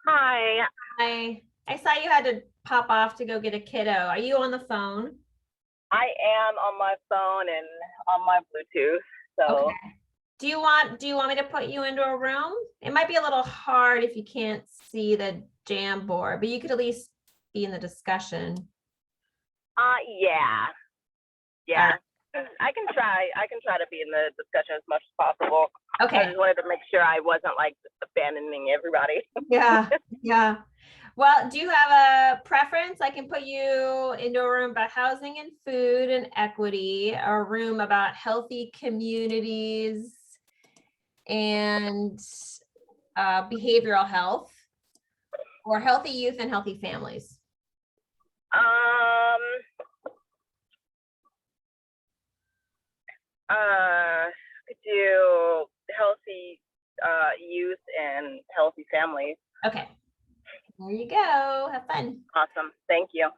Hi. Hi. I saw you had to pop off to go get a kiddo. Are you on the phone? I am on my phone and on my Bluetooth. So Okay. Do you want me to put you into a room? It might be a little hard if you can't see the jam board, but you could at least be in the discussion. yeah. Yeah. I can try to be in the discussion as much as possible. Okay. I just wanted to make sure I wasn't like abandoning everybody. Yeah, yeah. Well, do you have a preference? I can put you into a room about housing and food and equity, or a room about healthy communities and behavioral health, or healthy youth and healthy families. Could do healthy youth and healthy families. Okay. There you go. Have fun. Awesome. Thank you.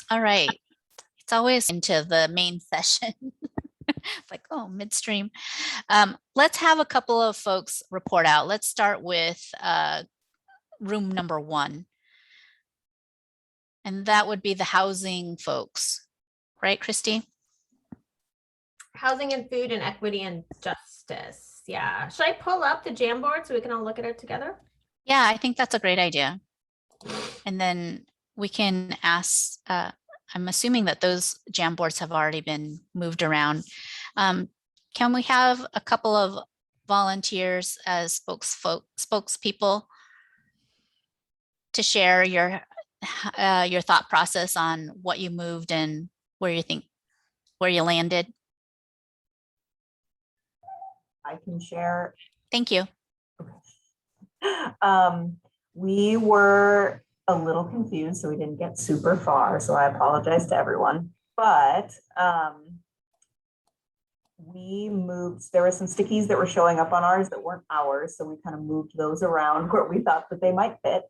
All right. It's always into the main session. It's like, oh, midstream. Let's have a couple of folks report out. Let's start with room number 1. And that would be the housing folks, right, Christy? Housing and food and equity and justice. Yeah. Should I pull up the Jamboard so we can all look at it together? Yeah, I think that's a great idea. And then we can ask, I'm assuming that those Jamboards have already been moved around. Can we have a couple of volunteers as spokespeople to share your thought process on what you moved and where you landed? I can share. Thank you. We were a little confused, so we didn't get super far. So I apologize to everyone. But we moved, there were some stickies that were showing up on ours that weren't ours. So we kind of moved those around where we thought that they might fit.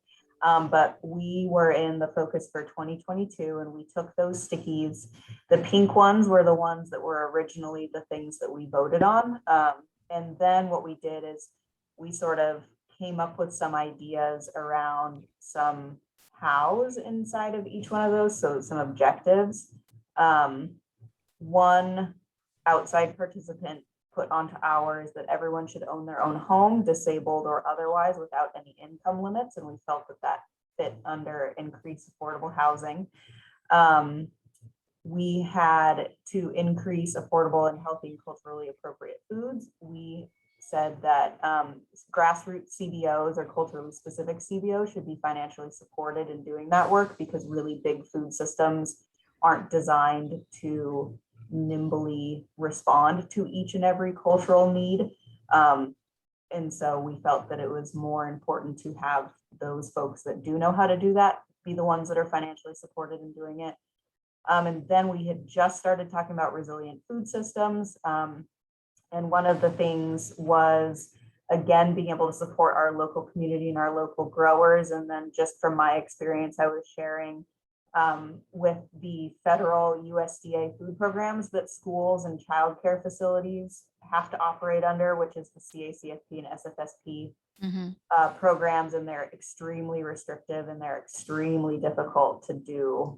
But we were in the focus for 2022 and we took those stickies. The pink ones were the ones that were originally the things that we voted on. And then what we did is we sort of came up with some ideas around some hows inside of each one of those. So some objectives. One outside participant put onto ours that everyone should own their own home, disabled or otherwise, without any income limits. And we felt that that fit under increased affordable housing. We had to increase affordable and healthy and culturally appropriate foods. We said that grassroots CBOs or culturally specific CBOs should be financially supported in doing that work because really big food systems aren't designed to nimbly respond to each and every cultural need. And so we felt that it was more important to have those folks that do know how to do that be the ones that are financially supported in doing it. And then we had just started talking about resilient food systems. And one of the things was, again, being able to support our local community and our local growers. And then just from my experience, I was sharing with the federal USDA food programs that schools and childcare facilities have to operate under, which is the CACFP and SFSP programs. And they're extremely restrictive and they're extremely difficult to do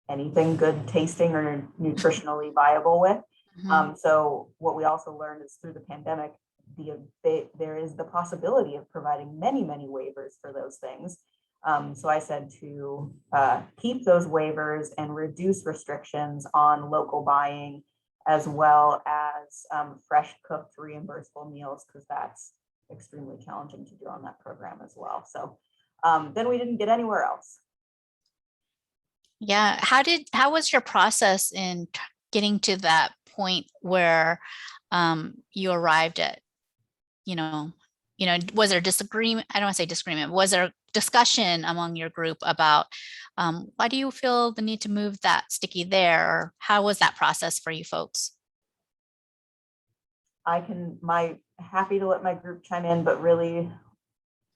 anything good tasting or nutritionally viable with. So what we also learned is through the pandemic, there is the possibility of providing many, many waivers for those things. So I said to keep those waivers and reduce restrictions on local buying, as well as fresh cooked reimbursable meals, because that's extremely challenging to do on that program as well. So then we didn't get anywhere else. Yeah. How was your process in getting to that point where you arrived at, was there disagreement? I don't want to say disagreement. Was there discussion among your group about why do you feel the need to move that sticky there? Or how was that process for you folks? Happy to let my group chime in, but really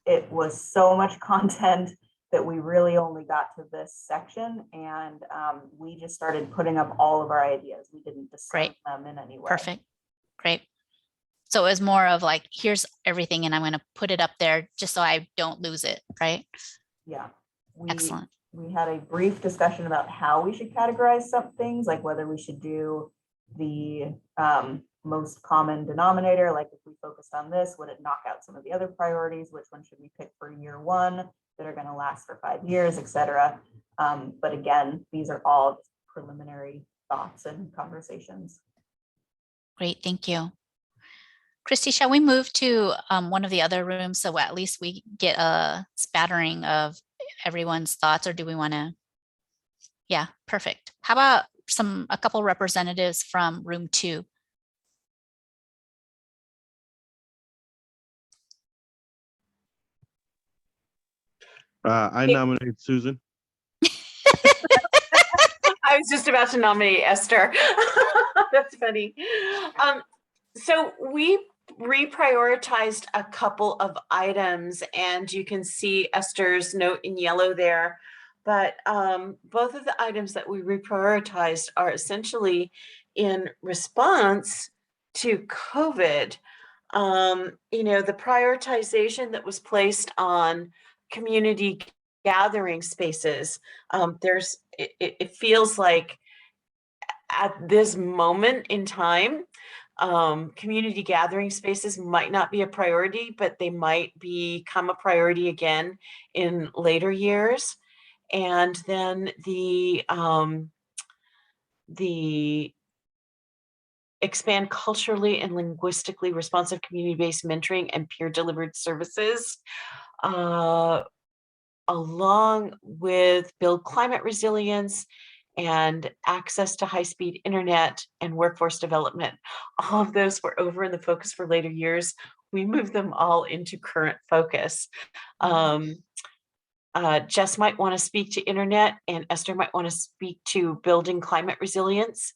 it was so much content that we really only got to this section, and we just started putting up all of our ideas. We didn't discuss them in any way. Perfect. Great. So it was more of like, here's everything and I'm going to put it up there just so I don't lose it, right? Yeah. Excellent. We had a brief discussion about how we should categorize some things, like whether we should do the most common denominator, like if we focused on this, would it knock out some of the other priorities? Which one should we pick for year one that are going to last for 5 years, et cetera. But again, these are all preliminary thoughts and conversations. Great, thank you. Christy, shall we move to one of the other rooms so at least we get a spattering of everyone's thoughts, or do we want to? Yeah, perfect. How about a couple representatives from room 2? I nominate Susan. I was just about to nominate Esther. That's funny. So we reprioritized a couple of items, and you can see Esther's note in yellow there. but both of the items that we reprioritized are essentially in response to COVID. The prioritization that was placed on community gathering spaces, it feels like at this moment in time, community gathering spaces might not be a priority, but they might become a priority again in later years. And then the expand culturally and linguistically responsive community-based mentoring and peer-delivered services, along with build climate resilience and access to high-speed internet and workforce development. All of those were over in the focus for later years. We moved them all into current focus. Jess might want to speak to internet, and Esther might want to speak to building climate resilience.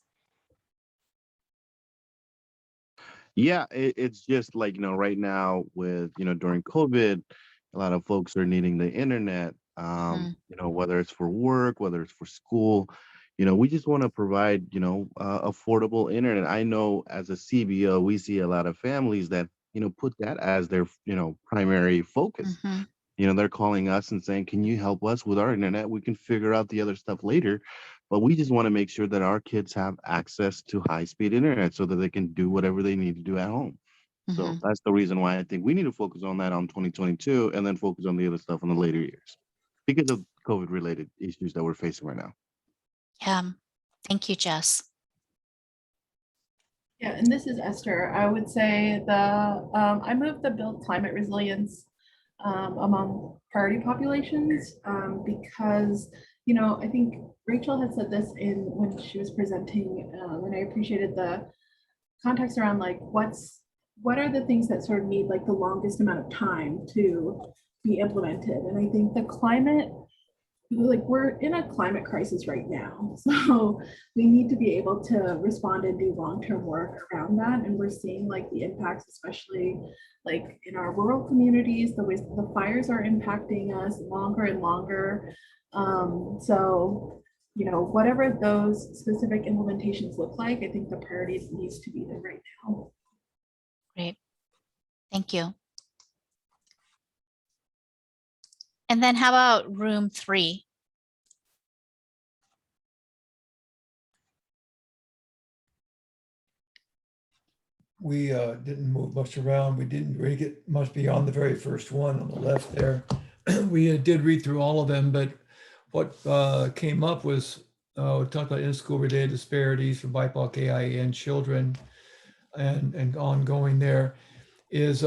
Yeah, it's just like, right now with, during COVID, a lot of folks are needing the internet, whether it's for work, whether it's for school, we just want to provide, affordable internet. I know as a CBO, we see a lot of families that, put that as their, primary focus. They're calling us and saying, can you help us with our internet? We can figure out the other stuff later. But we just want to make sure that our kids have access to high-speed internet so that they can do whatever they need to do at home. So that's the reason why I think we need to focus on that on 2022 and then focus on the other stuff in the later years because of COVID-related issues that we're facing right now. Yeah. Thank you, Jess. Yeah, and this is Esther. I would say I moved the build climate resilience among priority populations because, I think Rachel had said this when she was presenting, and I appreciated the context around like what are the things that sort of need like the longest amount of time to be implemented. And I think the climate, like we're in a climate crisis right now. So we need to be able to respond and do long-term work around that. And we're seeing like the impacts, especially like in our rural communities, the ways the fires are impacting us longer and longer. So, whatever those specific implementations look like, I think the priority needs to be there right now. Great. Thank you. And then how about room 3? We didn't move much around. We didn't really get much beyond the very first one on the left there. We did read through all of them, but what came up was we talked about in-school related disparities for BIPOC, AIA, and children, and ongoing there is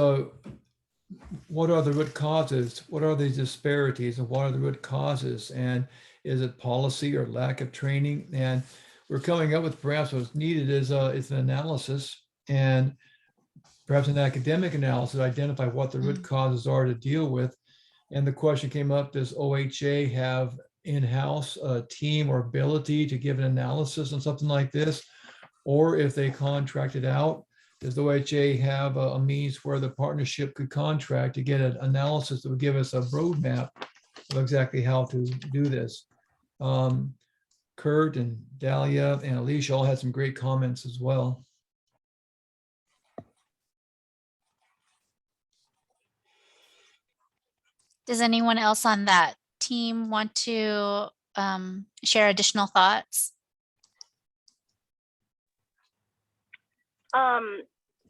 what are the root causes? What are these disparities and what are the root causes? And is it policy or lack of training? And we're coming up with perhaps what's needed is an analysis and perhaps an academic analysis to identify what the root causes are to deal with. And the question came up, does OHA have in-house team or ability to give an analysis on something like this? Or if they contract it out, does the OHA have a means where the partnership could contract to get an analysis that would give us a roadmap of exactly how to do this? Kurt and Dahlia and Alicia all had some great comments as well. Does anyone else on that team want to share additional thoughts?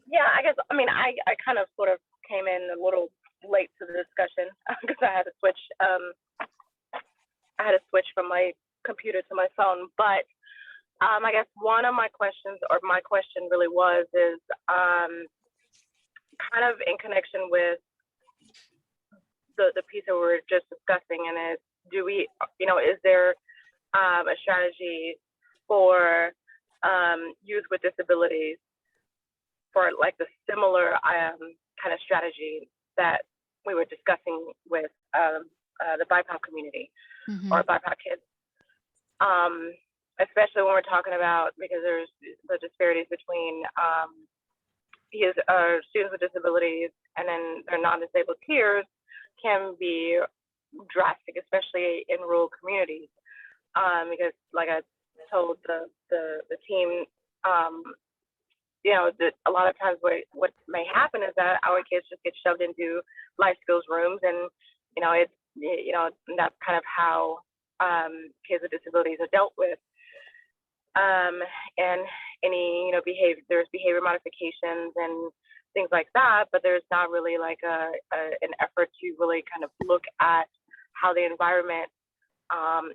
Yeah, I guess, I kind of sort of came in a little late to the discussion because I had to switch from my computer to my phone. But I guess one of my questions, or my question really is kind of in connection with the piece that we were just discussing, and is, do we, is there a strategy for youth with disabilities for like the similar kind of strategy that we were discussing with the BIPOC community or BIPOC kids, especially when we're talking about, because there's the disparities between students with disabilities and then their non-disabled peers can be drastic, especially in rural communities. Because like I told the team, you know, that a lot of times what may happen is that our kids just get shoved into life skills rooms, and you know, and that's kind of how kids with disabilities are dealt with. And any, you know, there's behavior modifications and things like that, but there's not really like an effort to really kind of look at how the environment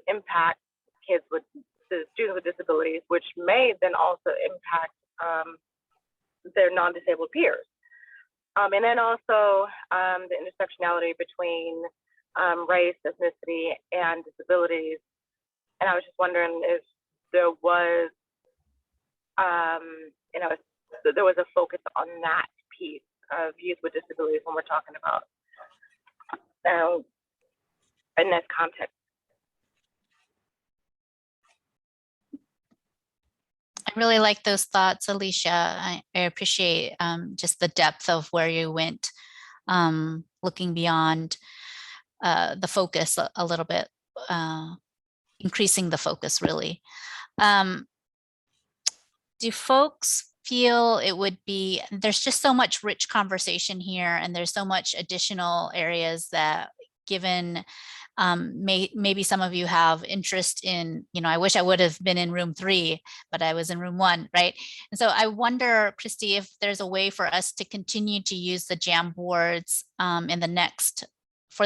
impacts kids with students with disabilities, which may then also impact their non-disabled peers. And then also the intersectionality between race, ethnicity, and disabilities. And I was just wondering if there was, you know, there was a focus on that piece of youth with disabilities when we're talking about in this context. I really like those thoughts, Alicia. I appreciate just the depth of where you went, looking beyond the focus a little bit, increasing the focus really. Do folks feel it would be, there's just so much rich conversation here, and there's so much additional areas that, given maybe some of you have interest in, you know, I wish I would have been in room 3, but I was in room 1, right? And so I wonder, Christy, if there's a way for us to continue to use the Jam boards for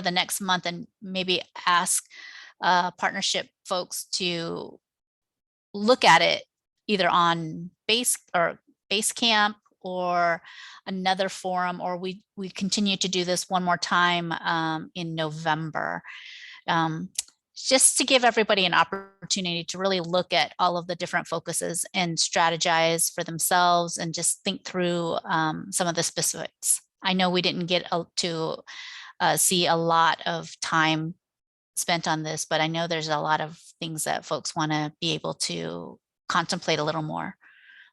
the next month, and maybe ask partnership folks to look at it either on Basecamp or another forum, or we continue to do this one more time in November, just to give everybody an opportunity to really look at all of the different focuses and strategize for themselves, and just think through some of the specifics. I know we didn't get to see a lot of time spent on this, but I know there's a lot of things that folks want to be able to contemplate a little more.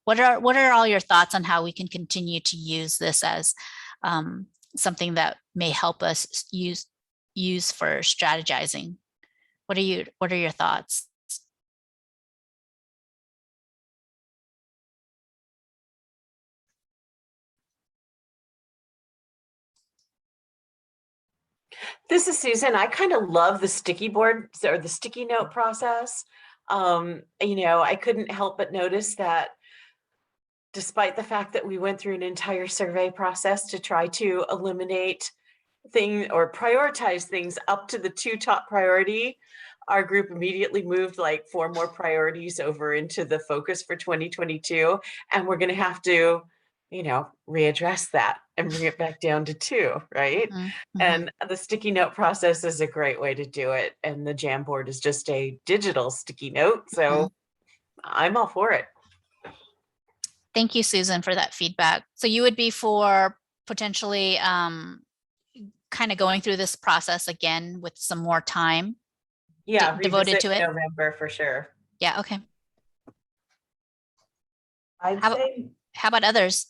What are all your thoughts on how we can continue to use this as something that may help us use for strategizing? What are your thoughts? This is Susan. I kind of love the sticky board or the sticky note process. You know, I couldn't help but notice that despite the fact that we went through an entire survey process to try to eliminate things or prioritize things up to the 2 top priority, our group immediately moved like 4 more priorities over into the focus for 2022. And we're going to have to, you know, readdress that and bring it back down to 2, right? Mm-hmm. And the sticky note process is a great way to do it. And the Jamboard is just a digital sticky note. So I'm all for it. Thank you, Susan, for that feedback. So you would be for potentially kind of going through this process again with some more time? Yeah, devoted to it? November for sure. Yeah, okay. I'd say, how about others?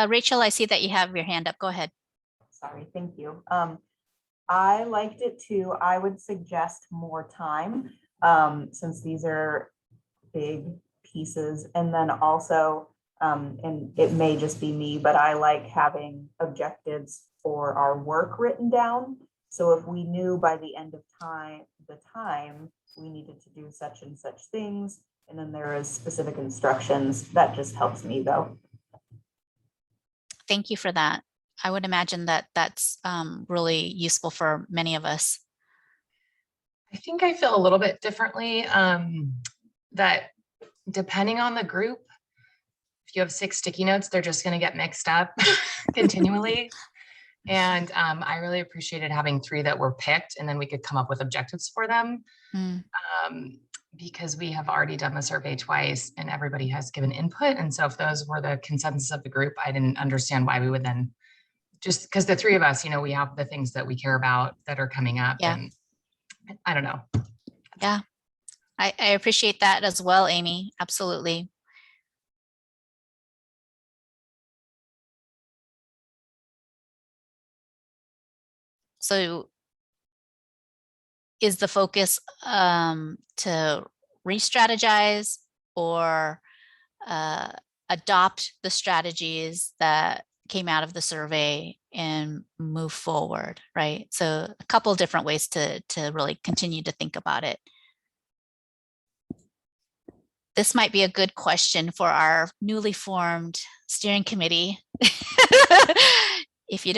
Rachel, I see that you have your hand up. Go ahead. sorry, thank you. I liked it too. I would suggest more time, since these are big pieces. And then also, and it may just be me, but I like having objectives for our work written down. So if we knew by the end of the time we needed to do such and such things, and then there is specific instructions, that just helps me though. Thank you for that. I would imagine that that's really useful for many of us. I think I feel a little bit differently, that depending on the group, if you have 6 sticky notes, they're just going to get mixed up continually. And I really appreciated having 3 that were picked, and then we could come up with objectives for them. Because we have already done the survey twice and everybody has given input. And so if those were the consensus of the group, I didn't understand why we would then, just because the 3 of us, you know, we have the things that we care about that are coming up. Yeah. And I don't know. Yeah, I appreciate that as well, Amy. Absolutely. So is the focus to re-strategize or adopt the strategies that came out of the survey and move forward, right? So a couple of different ways to really continue to think about it. This might be a good question for our newly formed steering committee. If you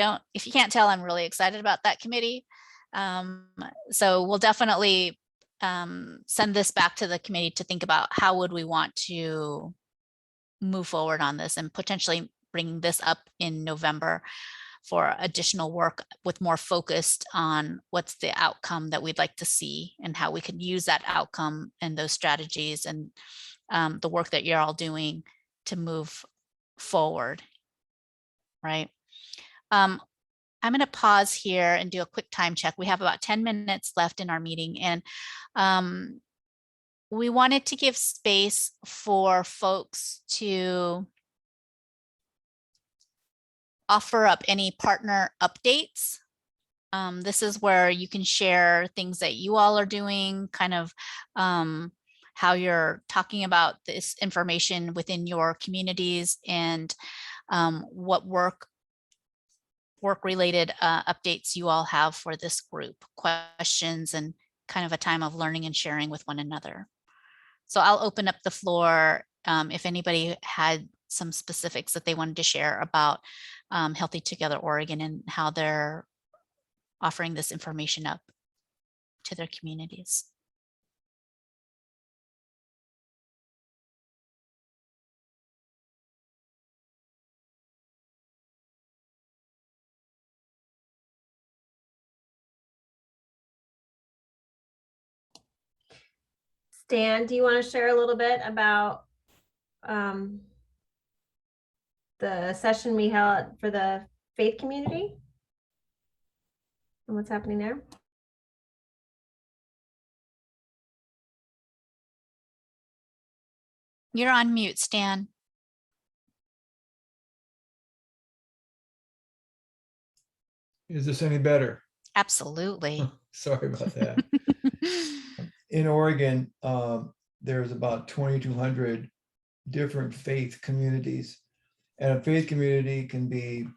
can't tell, I'm really excited about that committee. So we'll definitely send this back to the committee to think about how would we want to move forward on this, and potentially bringing this up in November for additional work with more focused on what's the outcome that we'd like to see and how we can use that outcome and those strategies and the work that you're all doing to move forward, right? I'm going to pause here and do a quick time check. We have about 10 minutes left in our meeting, and we wanted to give space for folks to offer up any partner updates. This is where you can share things that you all are doing, kind of how you're talking about this information within your communities, and what work-related updates you all have for this group, questions, and kind of a time of learning and sharing with one another. So I'll open up the floor if anybody had some specifics that they wanted to share about Healthy Together Oregon and how they're offering this information up to their communities. Stan, do you want to share a little bit about the session we held for the faith community and what's happening there? You're on mute, Stan. Is this any better? Absolutely. Sorry about that. In Oregon, there's about 2,200 different faith communities, and a faith community can be,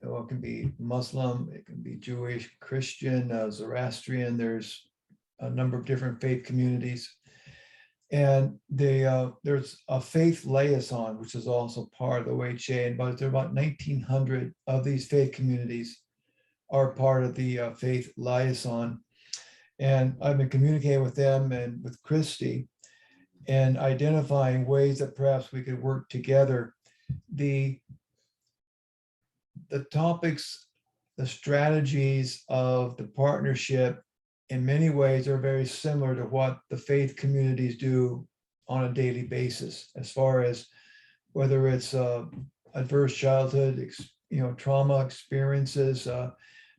well, it can be Muslim, it can be Jewish, Christian, Zoroastrian. There's a number of different faith communities, and there's a faith liaison, which is also part of the OHA, and there are about 1,900 of these faith communities are part of the faith liaison. And I've been communicating with them and with Christy and identifying ways that perhaps we could work together. The topics, the strategies of the partnership in many ways are very similar to what the faith communities do on a daily basis, as far as whether it's adverse childhood, trauma experiences,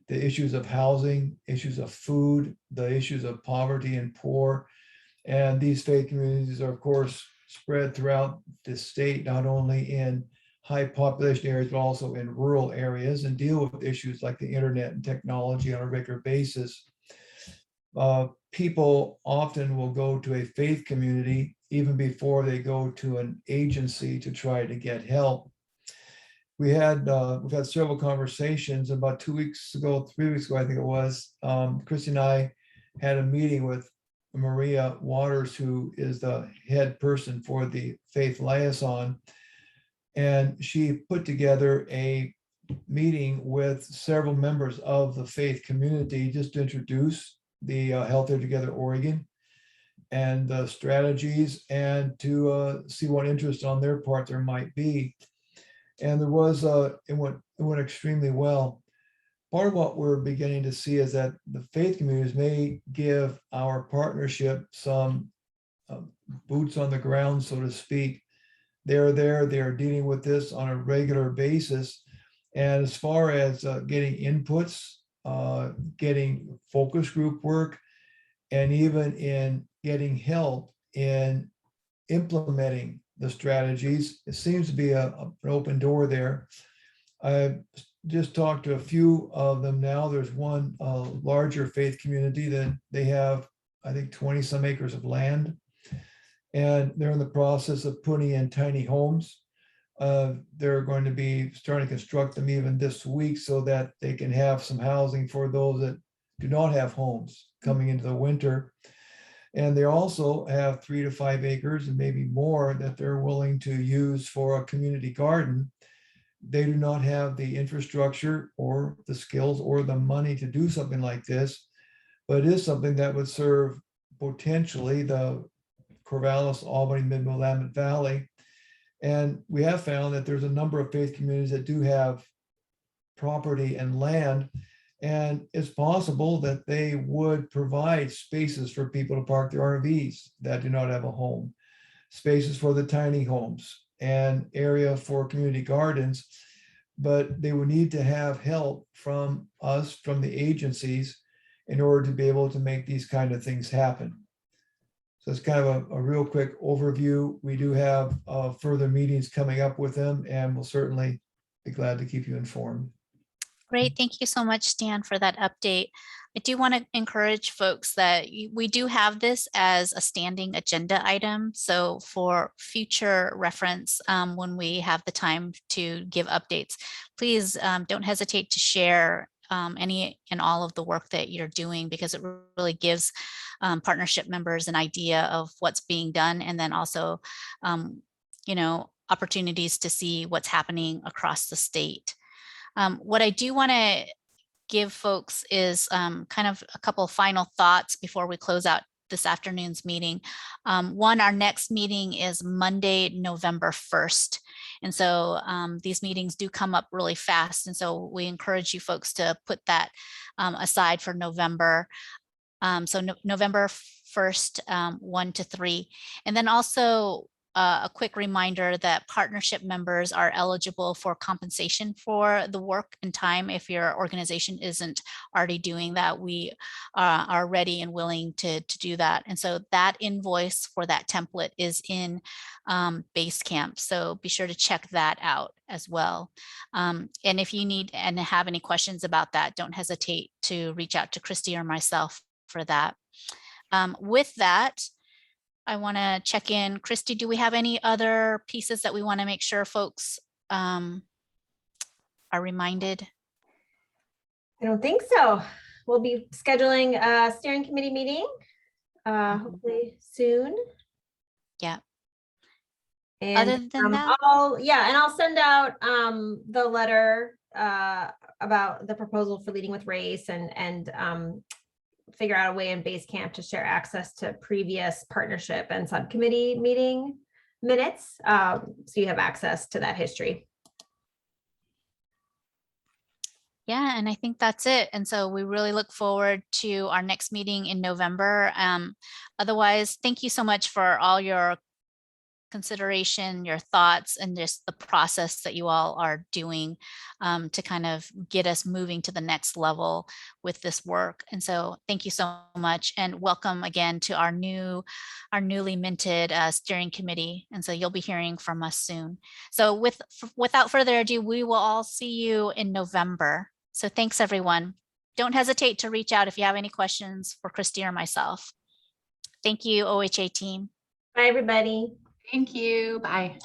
the issues of housing, issues of food, the issues of poverty and poor. And these faith communities are, of course, spread throughout the state, not only in high population areas, but also in rural areas, and deal with issues like the internet and technology on a regular basis. People often will go to a faith community even before they go to an agency to try to get help. We've had several conversations about 2 weeks ago, 3 weeks ago, I think it was. Christy and I had a meeting with Maria Waters, who is the head person for the Faith Liaison. And she put together a meeting with several members of the faith community just to introduce the Healthier Together Oregon and the strategies, and to see what interest on their part there might be. And there was, it went extremely well. Part of what we're beginning to see is that the faith communities may give our partnership some boots on the ground, so to speak. They're there, they're dealing with this on a regular basis. And as far as getting inputs, getting focus group work, and even in getting help in implementing the strategies, it seems to be an open door there. I just talked to a few of them now. There's one larger faith community that they have, I think, 20 some acres of land. And they're in the process of putting in tiny homes. They're going to be starting to construct them even this week so that they can have some housing for those that do not have homes coming into the winter. And they also have 3 to 5 acres and maybe more that they're willing to use for a community garden. They do not have the infrastructure or the skills or the money to do something like this, but it is something that would serve potentially the Corvallis, Albany, Mid-Willamette Valley. And we have found that there's a number of faith communities that do have property and land, and it's possible that they would provide spaces for people to park their RVs that do not have a home, spaces for the tiny homes, and area for community gardens. But they would need to have help from us, from the agencies, in order to be able to make these kind of things happen. So it's kind of a real quick overview. We do have further meetings coming up with them, and we'll certainly be glad to keep you informed. Great. Thank you so much, Stan, for that update. I do want to encourage folks that we do have this as a standing agenda item. So for future reference, when we have the time to give updates, please don't hesitate to share any and all of the work that you're doing, because it really gives partnership members an idea of what's being done, and then also, opportunities to see what's happening across the state. What I do want to give folks is kind of a couple of final thoughts before we close out this afternoon's meeting. One, our next meeting is Monday, November 1st. And so these meetings do come up really fast. And so we encourage you folks to put that aside for November. So November 1st, 1 to 3. And then also a quick reminder that partnership members are eligible for compensation for the work and time. If your organization isn't already doing that, we are ready and willing to do that. And so that invoice for that template is in Basecamp. So be sure to check that out as well. And if you need and have any questions about that, don't hesitate to reach out to Christy or myself for that. With that, I want to check in. Christy, do we have any other pieces that we want to make sure folks are reminded? I don't think so. We'll be scheduling a steering committee meeting hopefully soon. Yeah. And other than that, I'll send out the letter about the proposal for leading with race, and figure out a way in Basecamp to share access to previous partnership and subcommittee meeting minutes, so you have access to that history. yeah, and I think that's it. And so we really look forward to our next meeting in November. Otherwise, thank you so much for all your consideration, your thoughts, and just the process that you all are doing to kind of get us moving to the next level with this work. And so thank you so much, and welcome again to our newly minted steering committee. And so you'll be hearing from us soon. So without further ado, we will all see you in November. So thanks, everyone. Don't hesitate to reach out if you have any questions for Christy or myself. Thank you, OHA team. Bye, everybody. Thank you. Bye.